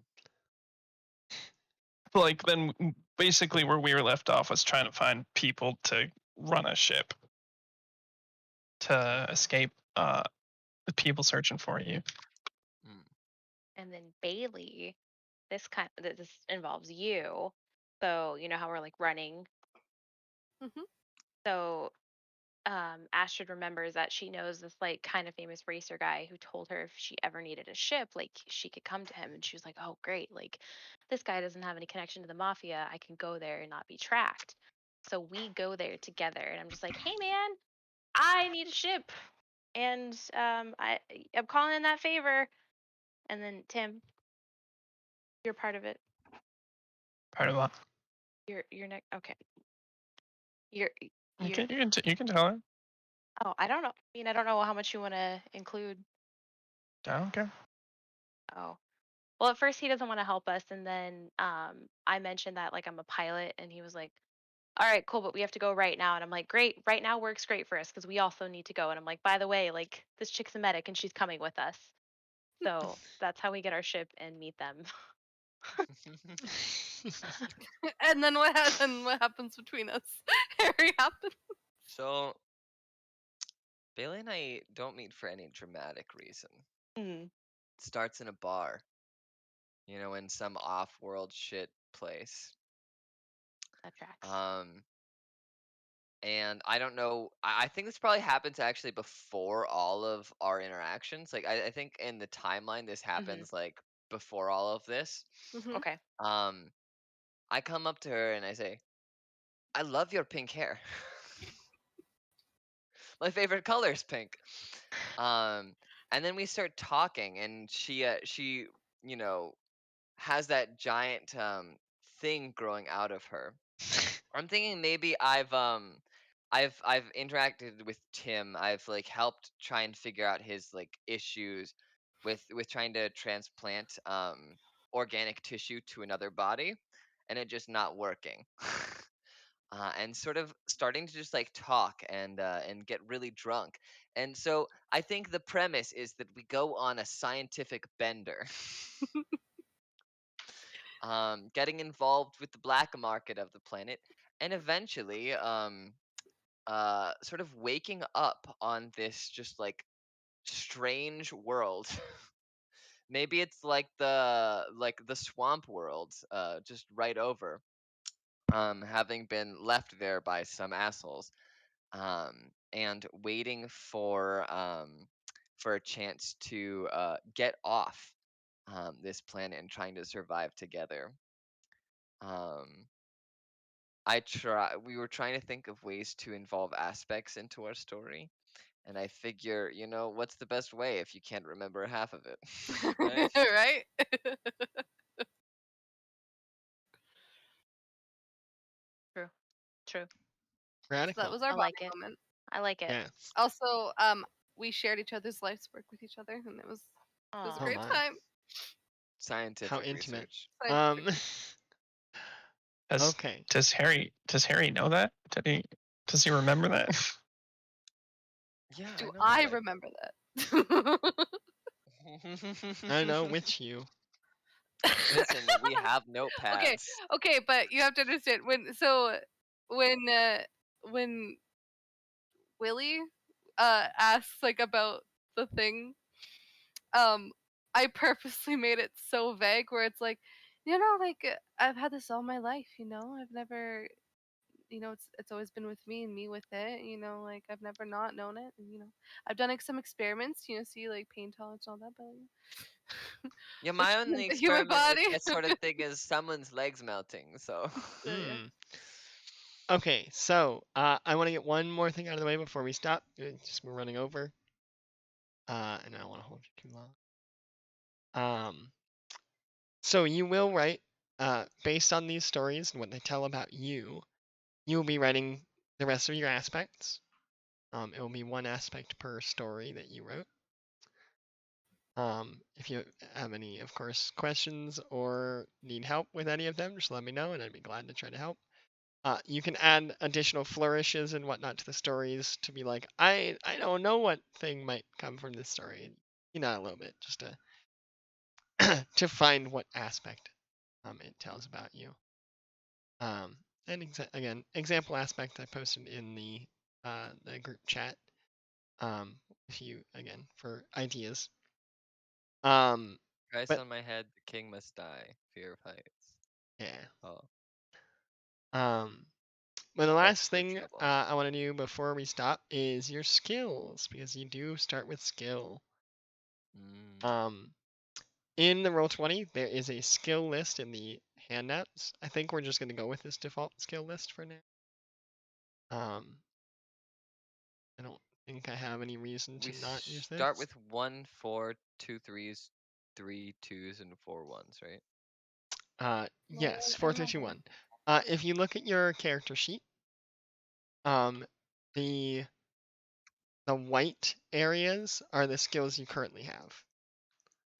But like then, basically, where we were left off was trying to find people to run a ship to escape the people searching for you. And then Bailey, this involves you. So you know how we're like running. Mhm. So Astrid remembers that she knows this like kind of famous racer guy who told her if she ever needed a ship, like she could come to him. And she was like, "Oh, great! Like this guy doesn't have any connection to the mafia. I can go there and not be tracked." So we go there together, and I'm just like, "Hey, man, I need a ship, and I'm calling in that favor." And then Tim, you're part of it. Part of what? You're next. Okay. You're You you're. you can tell her. Oh, I don't know. I mean, I don't know how much you want to include. I don't care. Oh. Well, at first he doesn't want to help us, and then I mentioned that like I'm a pilot, and he was like, "All right, cool, but we have to go right now." And I'm like, "Great, right now works great for us because we also need to go." And I'm like, "By the way, like this chick's a medic, and she's coming with us." So that's how we get our ship and meet them. And then what happens between us? Harry happens. So Bailey and I don't meet for any dramatic reason. Mm, It starts in a bar, in some off-world shit place. that tracks. And I don't know. I think this probably happens actually before all of our interactions. Like I think in the timeline this happens like before all of this. Mhm. Okay. I come up to her and I say, "I love your pink hair. My favorite color is pink." And then we start talking, and she has that giant thing growing out of her. I'm thinking maybe I've interacted with Tim. I've like helped try and figure out his like issues with trying to transplant organic tissue to another body, and it just not working. And sort of starting to just like talk and get really drunk. And so I think the premise is that we go on a scientific bender. Getting involved with the black market of the planet, and eventually sort of waking up on this just like strange world. Maybe it's like the swamp world, just right over, having been left there by some assholes, and waiting for a chance to get off this planet and trying to survive together. um we were trying to think of ways to involve aspects into our story. And I figure, what's the best way if you can't remember half of it? Right? Right? True. True. So that Radical. was our I like bonding it. moment. I like it. Yes. Also, we shared each other's life's work with each other, and it was a Aw. Oh great my. time. Scientific intimate. research. Um. Does Okay. does Harry know that? Does he remember that? Yeah, Do I know I that. remember that? I know which you. Listen, we have Okay, notepads. okay, but you have to understand when Willie asks like about the thing, I purposely made it so vague where it's like, like I've had this all my life, I've never, it's always been with me and me with it, like I've never not known it, and I've done like some experiments, see like pain tolerance and all that, but Yeah, with my only the human experiment with body. that sort of thing is someone's legs melting. So So, yeah. Okay, so I want to get one more thing out of the way before we stop. Just we're running over, and I don't want to hold you too long. So you will write, based on these stories and what they tell about you, you will be writing the rest of your aspects. It will be one aspect per story that you wrote. If you have any, of course, questions or need help with any of them, just let me know and I'd be glad to try to help. You can add additional flourishes and whatnot to the stories to be like, I don't know what thing might come from this story. You know, a little bit, just to to find what aspect it tells about you. And again, example aspect I posted in the group chat. If you again for ideas. Price But on my head, the king must die. Fear of heights. yeah. Oh, But the last extra thing trouble. I want to do before we stop is your skills, because you do start with skill. Mm. In the Roll20, there is a skill list in the handouts. I think we're just going to go with this default skill list for now. I don't think I have any reason to We not use this. start with 1, 4, 2 3s, 3 2s, and 4 1s, right? Yes, I 4, 3, remember. 2, 1. If you look at your character sheet, the white areas are the skills you currently have,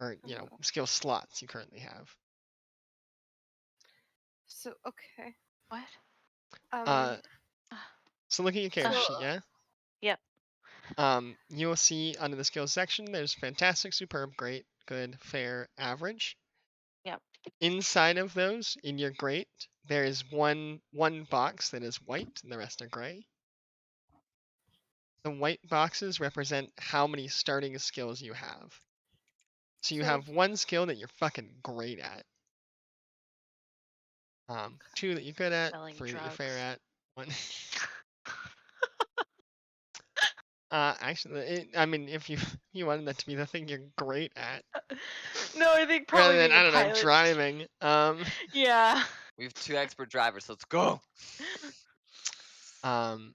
or skill slots you currently have. So okay. What? So look at your character So- sheet, yeah. Yep. You will see under the skills section, there's fantastic, superb, great, good, fair, average. Yep. Inside of those, in your great, there is one box that is white, and the rest are gray. The white boxes represent how many starting skills you have. So you have one skill that you're fucking great at. 2 that you're good at, Selling 3 that you're fair drugs. at, 1. Actually, I mean, if you wanted that to be the thing you're great at, No, I think rather probably than being I a don't know, pilot. driving. Yeah. We have 2 expert drivers. Let's go. And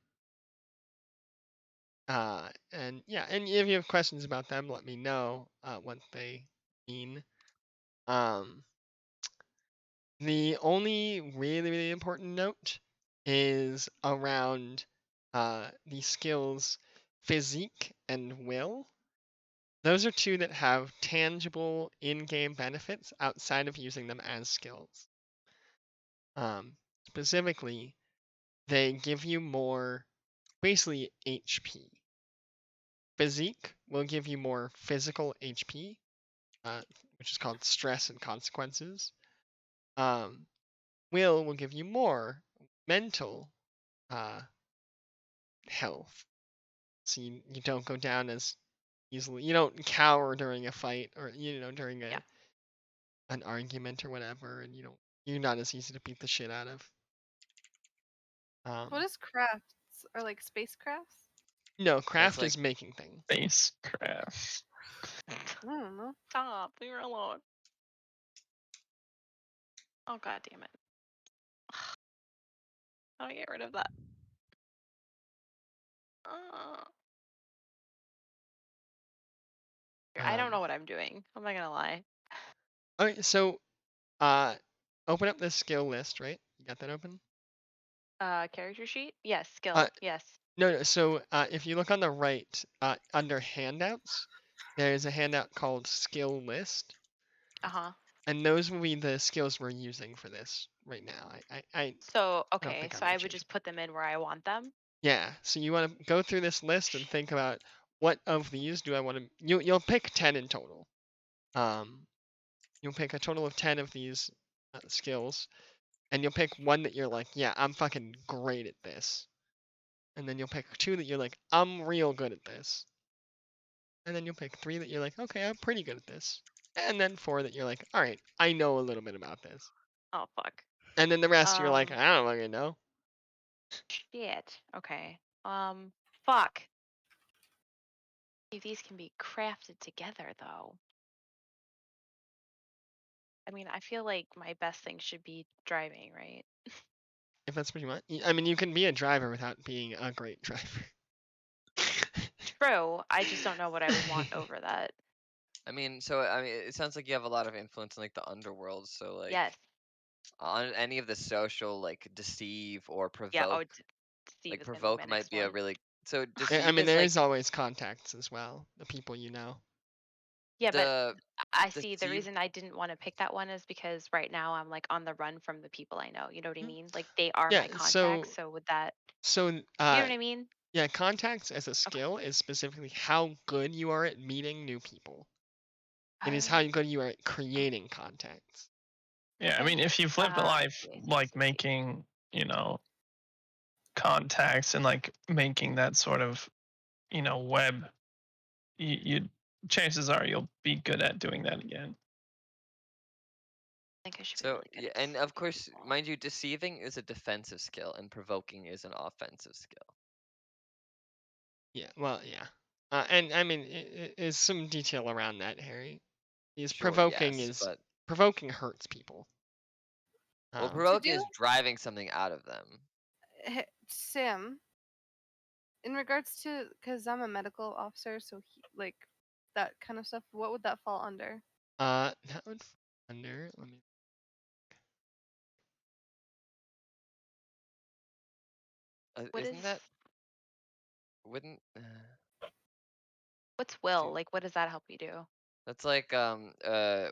yeah, and if you have questions about them, let me know what they mean. The only really important note is around the skills physique and will. Those are 2 that have tangible in-game benefits outside of using them as skills. Specifically, they give you more, basically HP. Physique will give you more physical HP, which is called stress and consequences. Will give you more mental health. So you don't go down as easily. You don't cower during a fight or during an argument or whatever, and you're not as easy to beat the shit out of. What is crafts? Or like spacecrafts? No, craft like- is making things. Spacecraft. I don't know. Stop. Leave her alone. Oh god damn it. How do I get rid of that? I don't know what I'm doing. I'm not gonna lie. Okay, so open up this skill list, right? You got that open? Character sheet? Yes. Skill. Yes. No. So if you look on the right, under handouts, there's a handout called skill list. And those will be the skills we're using for this right now. So okay, think so I'm I gonna would change just put them in where I want them. Yeah. So you want to go through this list and think about what of these do I want to. You'll pick 10 in total. You'll pick a total of 10 of these skills, and you'll pick one that you're like, yeah, I'm fucking great at this. And then you'll pick 2 that you're like, I'm real good at this. And then you'll pick 3 that you're like, okay, I'm pretty good at this. And then 4 that you're like, all right, I know a little bit about this. Oh fuck. And then the rest you're like, I don't fucking know. Shit. Okay. Fuck. These can be crafted together though. I mean, I feel like my best thing should be driving, right? If that's what you want. I mean, you can be a driver without being a great driver. True. I just don't know what I would want over that. I mean, so it sounds like you have a lot of influence in like the underworld. So like Yes. on any of the social, like deceive or Yeah. provoke. Oh, Steve Like is gonna be my provoke might next be a one. really so I deceive mean, is there like is always contacts as well, the people you know. Yeah, but the I see the deceive. reason I didn't want to pick that one is because right now I'm like on the run from the people I know. You know what I Mm. mean? Like they are my Yeah, contacts. So would that, so you know what I mean? yeah, contacts as a Okay. skill is specifically how good you are at meeting new people. It is Oh, how good you are at creating contacts. Yeah, I mean, okay. if you've lived a I life see, I see, I see, like I see. making, contacts and like making that sort of, web, you chances are you'll be good at doing that again. I think I should be So really good yeah, at and of deceiving course, people. mind you, deceiving is a defensive skill and provoking is an offensive skill. Yeah, well, yeah. And I mean, is some detail around that, Harry. Is Sure, provoking yes, but hurts people. well, To provoking do is driving something out of them. Sam, in regards to, because I'm a medical officer, so like that kind of stuff, what would that fall under? That would fall under. Let me. What is Isn't that wouldn't what's will? dude, Like what does that help you do? that's like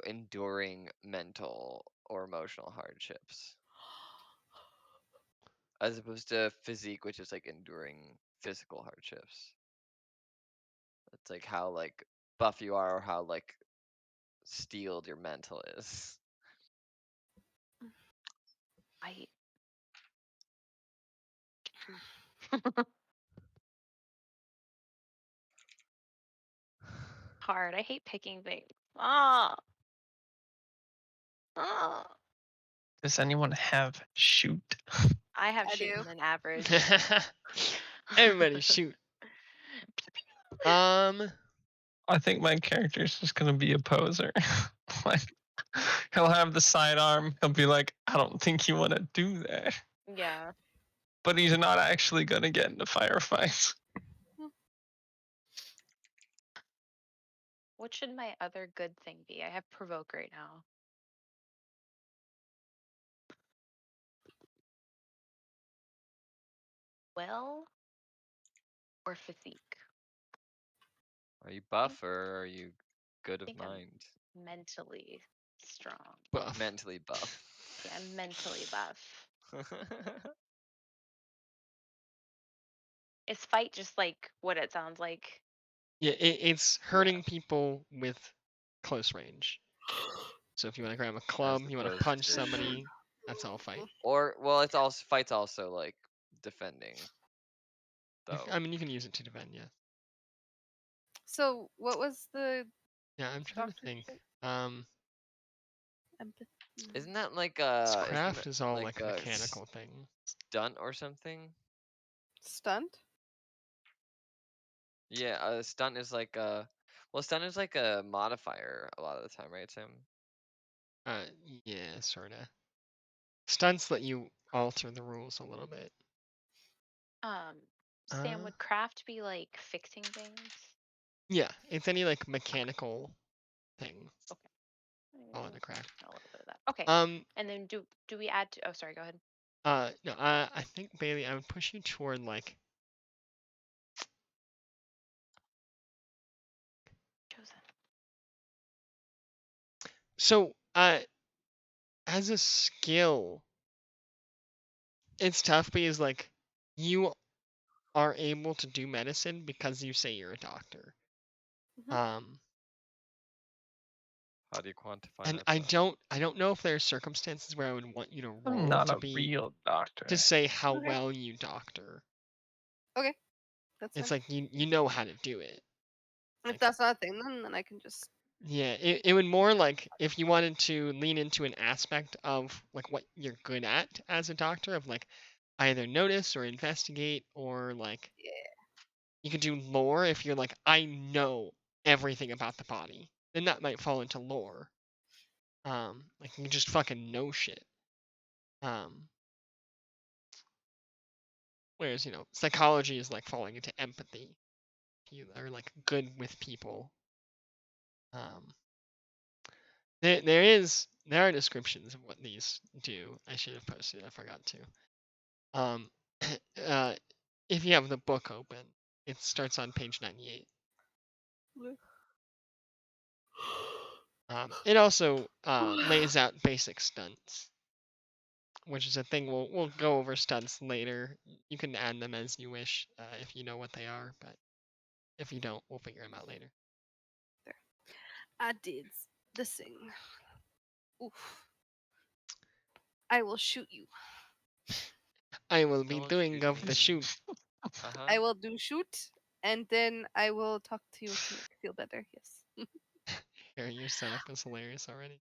enduring mental or emotional hardships as opposed to physique, which is like enduring physical hardships. It's like how like buff you are or how like steeled your mental is. I hard. I hate picking things. Ah. Ah. Does anyone have shoot? I have I shooting do. an average. Everybody shoot. Um. I think my character is just gonna be a poser. Like he'll have the sidearm. He'll be like, I don't think you want to do that, Yeah. but he's not actually gonna get into firefights. What should my other good thing be? I have provoke right now. Well or physique? Are you buff or are you good I of think mind? I'm mentally strong. Buff. Mentally buff. Yeah, I'm mentally buff. Is fight just like what it sounds like? Yeah, it's hurting people with close range. So if you want to grab a club, you want to opposed punch to somebody, that's all fight. Or well, it's also fight's also like defending. Though. I mean, you can use it to defend, yeah. So what was the Yeah, I'm trying to think. doctorship? Empathy. Isn't that like Craft is all like a mechanical thing. stunt or something? Stunt? Yeah, stunt is like well, stunt is like a modifier a lot of the time, right, Sam? Yeah, sorta. Stunts let you alter the rules a little bit. Sam, would craft be like fixing things? Yeah, it's any like mechanical thing. Okay. All in the craft. A little bit of that. Okay. And then do we add to? Oh, sorry. Go ahead. No. I think Bailey, I would push you toward like. Chosen. So, as a skill, it's tough because like you are able to do medicine because you say you're a doctor. Mhm. How do you quantify And that? I don't know if there are circumstances where I would want you to roll I'm not to a be real doctor. to say how Okay. well you doctor. Okay. That's It's fine. like you know how to do it. If like- that's not a thing, then I can just. Yeah, it would more like if you wanted to lean into an aspect of like what you're good at as a doctor of like either notice or investigate or like Yeah. you could do lore if you're like I know everything about the body. Then that might fall into lore. Like you just fucking know shit. Whereas, psychology is like falling into empathy. You are like good with people. Um, there are descriptions of what these do. I should have posted. I forgot to. Uh, if you have the book open, it starts on page 98. It also lays out basic stunts, which is a thing we'll go over stunts later. You can add them as you wish if you know what they are, but if you don't, we'll figure them out later. I did the thing. Oof. I will shoot you. I will be Don't doing shoot of the me. shoot. Uh-huh. I will do shoot, and then I will talk to you to make you feel better. Yes. Here, your setup is hilarious already.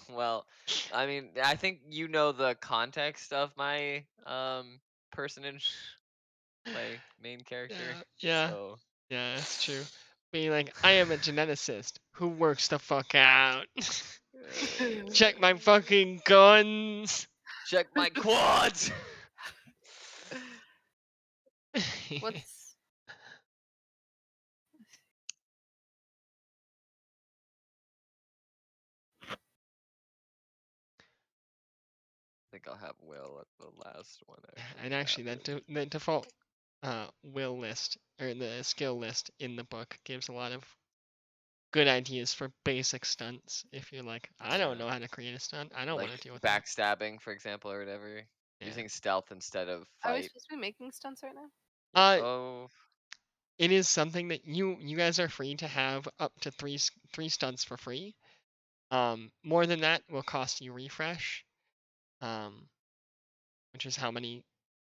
Well, I mean, I think you know the context of my personage, my main character. Yeah, So yeah, that's true. Being like, I am a geneticist who works the fuck out. Check my fucking guns. check my quads. What's I think I'll have Will at the last one. And actually, happen. the default will list or the skill list in the book gives a lot of good ideas for basic stunts. If you're like, I don't know how to create a stunt, I don't like want to deal with that. backstabbing, for example, or whatever. Yeah. Using stealth instead of are we fight. supposed to be making stunts right now? Oh, It is something that you guys are free to have up to three stunts for free. More than that will cost you refresh. Which is how many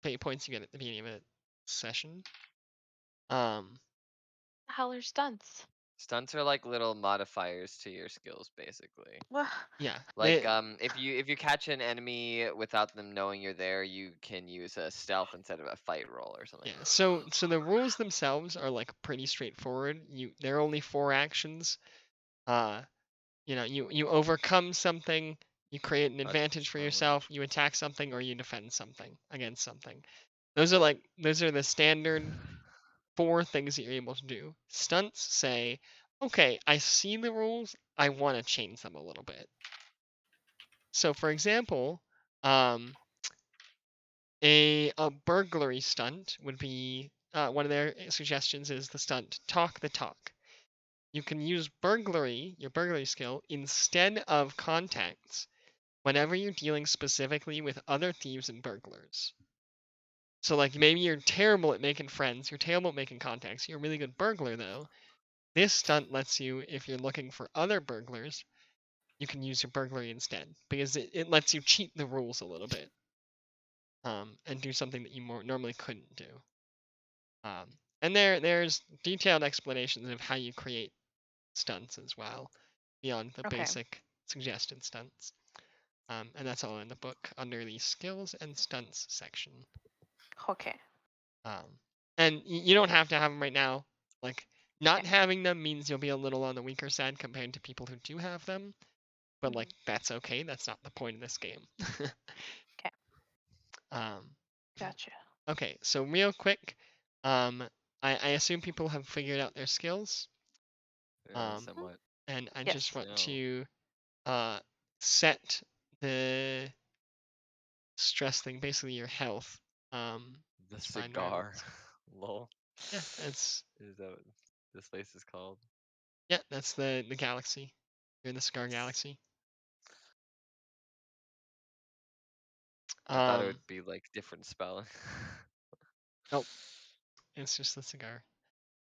pay points you get at the beginning of a session. Hell are stunts. stunts are like little modifiers to your skills, basically. Yeah. Like if you catch an enemy without them knowing you're there, you can use a stealth instead of a fight roll or something. Yeah. So the rules themselves are like pretty straightforward. There are only 4 actions. You overcome something, you create an advantage for yourself, you attack something, or you defend something against something. Those are the standard 4 things that you're able to do. Stunts say, okay, I see the rules, I want to change them a little bit. So for example, a burglary stunt would be one of their suggestions is the stunt talk the talk. You can use your burglary skill, instead of contacts whenever you're dealing specifically with other thieves and burglars. So like maybe you're terrible at making friends, you're terrible at making contacts, you're a really good burglar though. This stunt lets you, if you're looking for other burglars, you can use your burglary instead, because it lets you cheat the rules a little bit. And do something that you normally couldn't do. And there's detailed explanations of how you create stunts as well, beyond the Okay. basic suggested stunts. And that's all in the book under the skills and stunts section. Okay. And you don't have to have them right now. Like, not having them means you'll be a little on the weaker side compared to people who do have them. But like, that's okay. That's not the point of this game. Okay. Gotcha. Okay, so real quick, I assume people have figured out their skills. Somewhat. And I Yes. just want No. to set the stress thing, basically your health. The let's find where cigar. it's- Lol. Yeah, it's Is that what this place is called? yeah, that's the galaxy. You're in the Cigar Galaxy. I thought it would be like different spelling. Nope. It's just the cigar.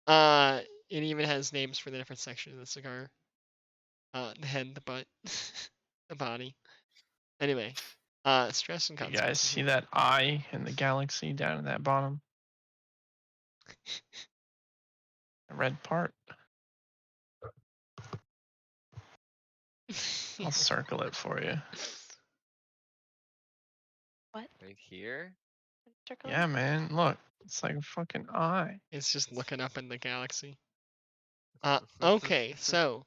It even has names for the different sections of the cigar. The head, the butt, the body. Anyway, stress and You consequences. guys see that eye in the galaxy down at that bottom? The red part. I'll circle it for you. What? Right here? Circle Yeah, it? man. Look, it's like a fucking eye. It's just looking up in the galaxy. Okay, so,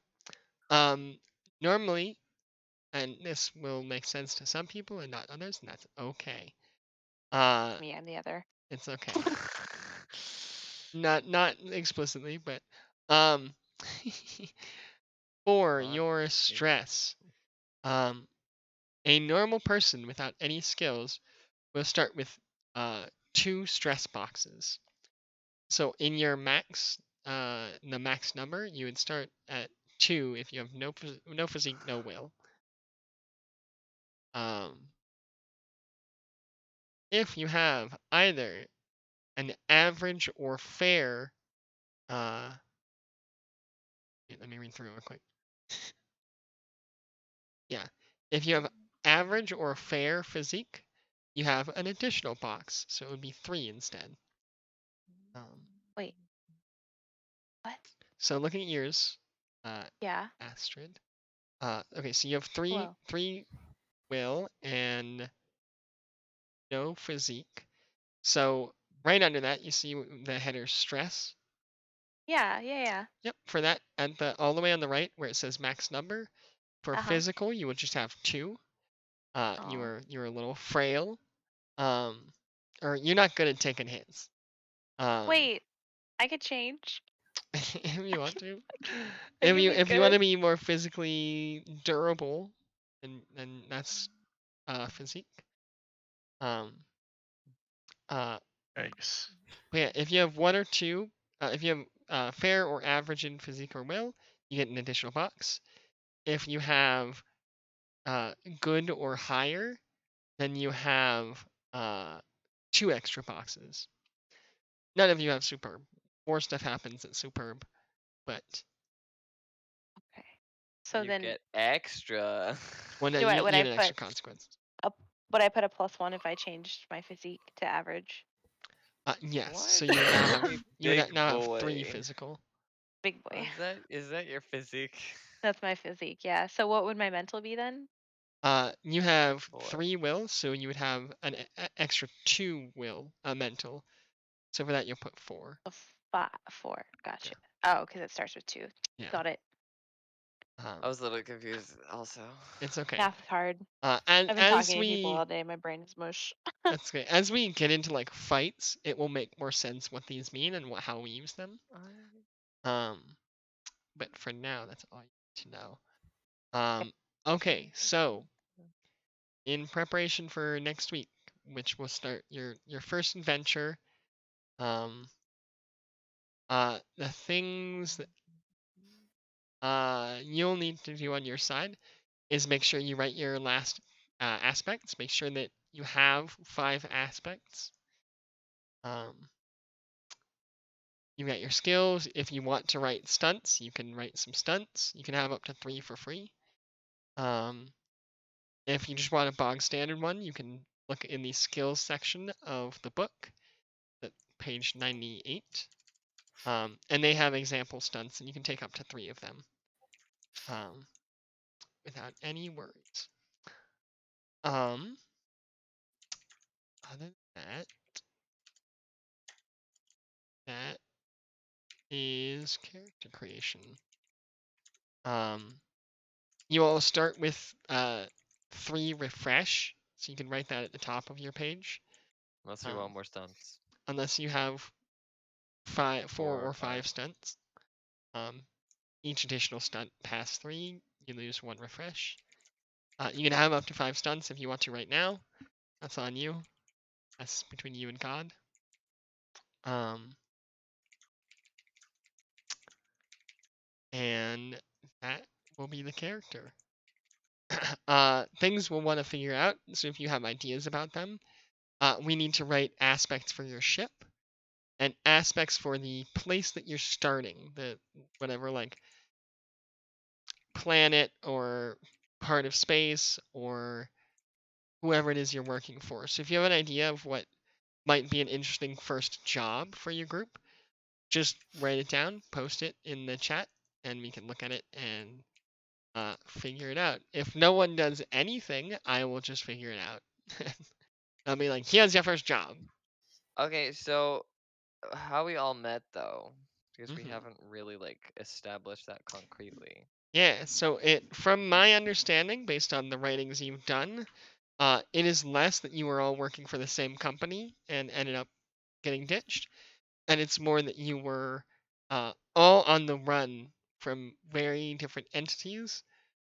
normally, and this will make sense to some people and not others, and that's okay. Me and the other. It's okay. Not explicitly, but For Fuck, your dude. stress, a normal person without any skills will start with 2 stress boxes. So in your the max number, you would start at 2 if you have no physique, no will. If you have either an average or fair, let me read through it real quick. Yeah, if you have average or fair physique, you have an additional box, so it would be 3 instead. Wait. What? So looking at yours, Yeah. Astrid. Okay, so you have three Whoa. will and no physique. So right under that, you see the header stress. Yeah. Yep, for that, all the way on the right where it says max number, for physical, you would just have 2. You Oh. were a little frail, or you're not good at taking hits. Wait, I could change. If you want to, I can be if you want to good. be more physically durable, then that's physique. Um, Nice. But yeah, if you have 1 or 2, if you have fair or average in physique or will, you get an additional box. If you have good or higher, then you have 2 extra boxes. None of you have superb. More stuff happens at superb, but Okay. So You then, get extra. when would you I get an extra put consequence. would I put a +1 if I changed my physique to average? Yes. What? So you would now have Big now have 3 boy. physical. Big boy. Is that your physique? That's my physique. Yeah. So what would my mental be then? You have Boy. 3 will, so you would have an extra 2 will mental. So for that, you'll put 4. So 4. Gotcha. Oh, because it starts with 2. Yeah. Got it. I was a little confused also. It's okay. Math is hard. And I've been as talking to people we all day. My brain is mush. that's okay. As we get into like fights, it will make more sense what these mean and how we use them. But for now, that's all you need to know. Okay, so in preparation for next week, which will start your first adventure, the things that you'll need to do on your side is make sure you write your last aspects. Make sure that you have 5 aspects. You got your skills. If you want to write stunts, you can write some stunts. You can have up to 3 for free. If you just want a bog standard one, you can look in the skills section of the book, at page 98. And they have example stunts, and you can take up to 3 of them without any worries. Other than that, that is character creation. You all start with 3 refresh, so you can write that at the top of your page. Unless we want more stunts. Unless you have 4 or 5 5. stunts. Each additional stunt past 3, you lose 1 refresh. You can have up to 5 stunts if you want to right now. That's on you. That's between you and God. And that will be the character. Things we'll want to figure out, so if you have ideas about them, we need to write aspects for your ship and aspects for the place that you're starting, the whatever, like planet or part of space or whoever it is you're working for. So if you have an idea of what might be an interesting first job for your group, just write it down, post it in the chat, and we can look at it and figure it out. If no one does anything, I will just figure it out. I'll be like, here's your first job. Okay, so how we all met though, because we Mhm. haven't really like established that concretely. Yeah, so from my understanding, based on the writings you've done, it is less that you were all working for the same company and ended up getting ditched, and it's more that you were all on the run from very different entities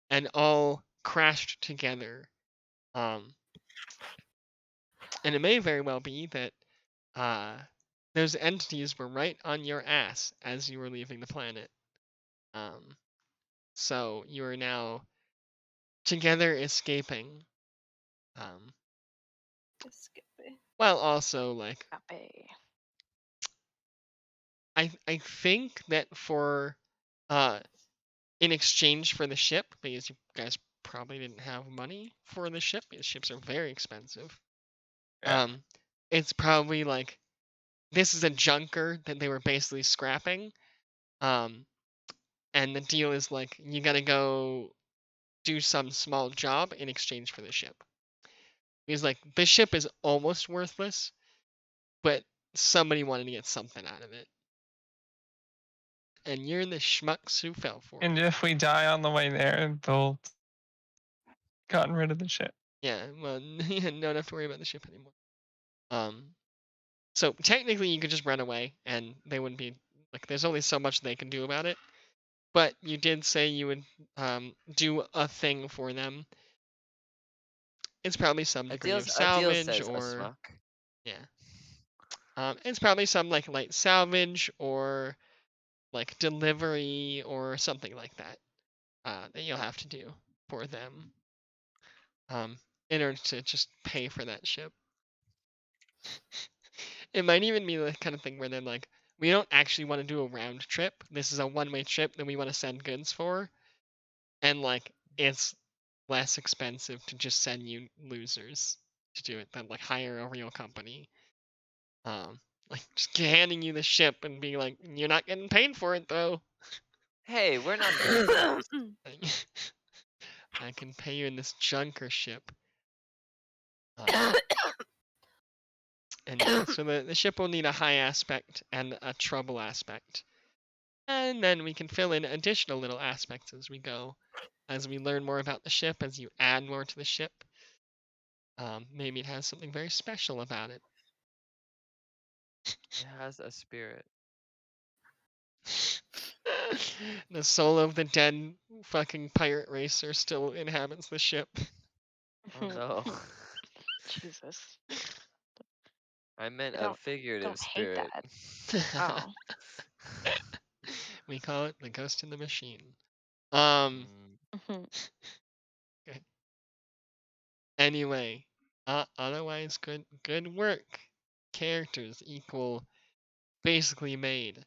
and all crashed together. And it may very well be that those entities were right on your ass as you were leaving the planet. So you are now together escaping. Escaping. While also like Copy. I think that for in exchange for the ship, because you guys probably didn't have money for the ship, because ships are very expensive. Yeah. It's probably like this is a junker that they were basically scrapping. And the deal is like you gotta go do some small job in exchange for the ship. Because like the ship is almost worthless, but somebody wanted to get something out of it. And you're the schmucks who fell for And it. if we die on the way there, they'll gotten rid of the ship. Yeah, well, you don't have to worry about the ship anymore. So technically you could just run away and they wouldn't be like there's only so much they can do about it. But you did say you would do a thing for them. It's probably some degree of A deal salvage says a or schmuck. yeah. It's probably some like light salvage or like delivery or something like that that you'll have to do for them in order to just pay for that ship. It might even be the kind of thing where they're like, we don't actually want to do a round trip. This is a one-way trip that we want to send goods for. And like it's less expensive to just send you losers to do it than like hire a real company. Like just handing you the ship and being like, you're not getting paid for it though. Hey, we're not bankrupt. I can pay you in this junker ship. And yeah, so the ship will need a high aspect and a trouble aspect. And then we can fill in additional little aspects as we go. As we learn more about the ship, as you add more to the ship. Maybe it has something very special about it. It has a spirit. The soul of the dead fucking pirate racer still inhabits the ship. Oh no. Jesus. I meant I a don't- figurative Don't hate spirit. that. Oh. We call it the ghost in the machine. Mm. Anyway, otherwise good work. Characters equal basically made.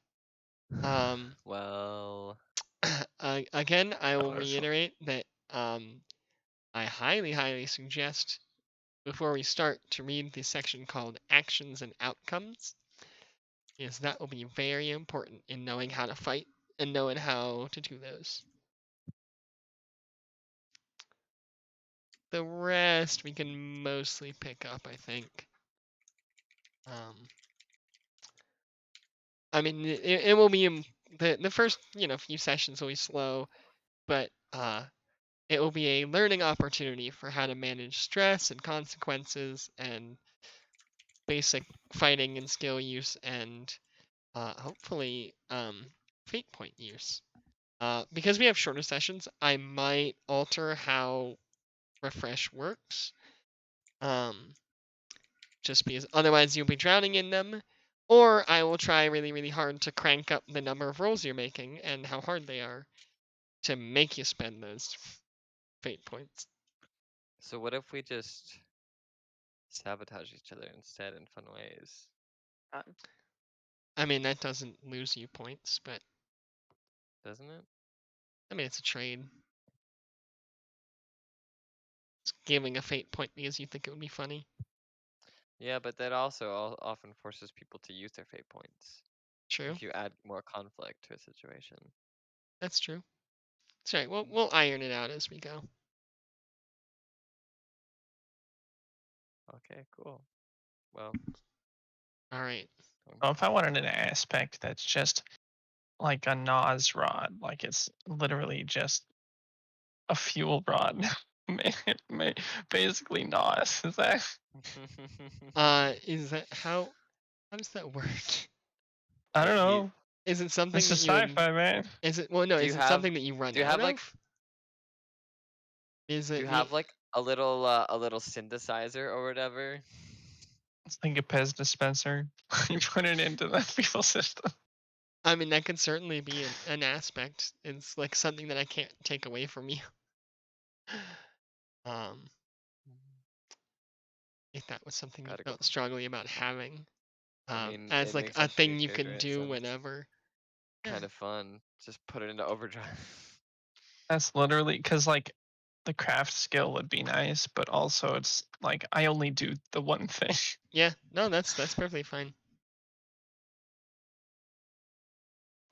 Well, Again, I will Oh, that's- reiterate that I highly suggest before we start to read the section called Actions and Outcomes, because that will be very important in knowing how to fight and knowing how to do those. The rest we can mostly pick up, I think. I mean, it will be the first few sessions will be slow, but it will be a learning opportunity for how to manage stress and consequences and basic fighting and skill use and hopefully fate point use. Because we have shorter sessions, I might alter how refresh works. Just because otherwise you'll be drowning in them. Or I will try really hard to crank up the number of rolls you're making and how hard they are to make you spend those fate points. so what if we just sabotage each other instead in fun ways? I mean, that doesn't lose you points, but Doesn't it? I mean, it's a trade. It's giving a fate point because you think it would be funny. Yeah, but that also often forces people to use their fate points. True. If you add more conflict to a situation. That's true. That's right. We'll iron it out as we go. Okay, cool. Well, All right. Well, if I wanted an aspect that's just like a Nas rod, like it's literally just a fuel rod, basically Nas. Is that? Is that how does that work? I don't You- know. Is it something This that is you would? sci-fi, man. Is it? Well, no. Do Is you it have something that you run do you out have like of? Is do you it? have like a little synthesizer or whatever? It's like a Pez dispenser. You put it into the fuel system. I mean, that could certainly be an aspect. It's like something that I can't take away from you. Um, if that was something you Gotta go. felt strongly about having, I mean, as it like makes a sense for your thing you character. can It do sounds whenever. Yeah. kind of fun. Just put it into overdrive. That's literally because like the craft skill would be nice, but also it's like I only do the one thing. Yeah. No, that's perfectly fine.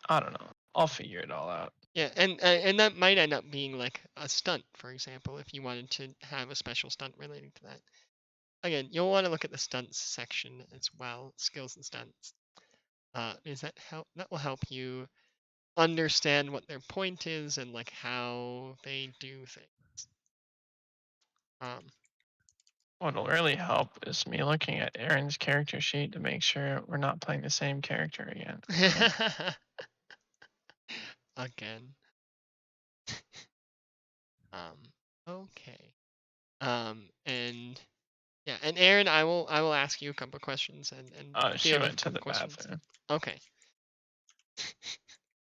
I don't know. I'll figure it all out. Yeah, and that might end up being like a stunt, for example, if you wanted to have a special stunt relating to that. Again, you'll want to look at the stunts section as well, skills and stunts. That will help you understand what their point is and like how they do things. What'll really help is me looking at Aaron's character sheet to make sure we're not playing the same character again. Again. Okay. And yeah, and Aaron, I will ask you a couple questions and She field a went to couple the questions. bathroom. Okay.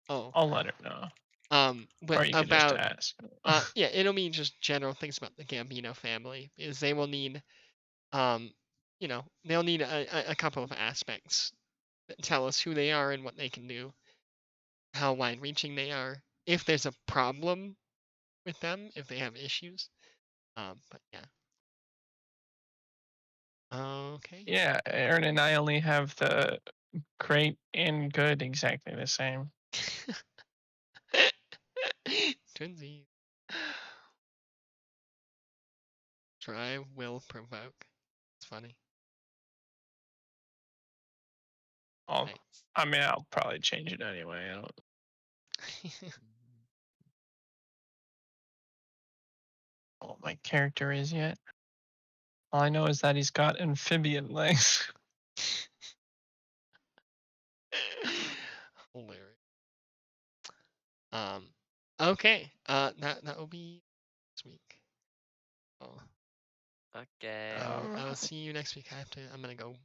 Oh. I'll let her know. But Or you can about just ask. yeah, it'll be just general things about the Gambino family, because they will need they'll need a couple of aspects that tell us who they are and what they can do, how wide-reaching they are, if there's a problem with them, if they have issues. But yeah. Okay. Yeah, Aaron and I only have the great and good exactly the same. Twinsies. Try will provoke. It's funny. Nice. I mean, I'll probably change it anyway. I don't. What my character is yet. All I know is that he's got amphibian legs. Hilarious. Okay. That will be this week. Oh. Okay. I will see you next week. I'm gonna go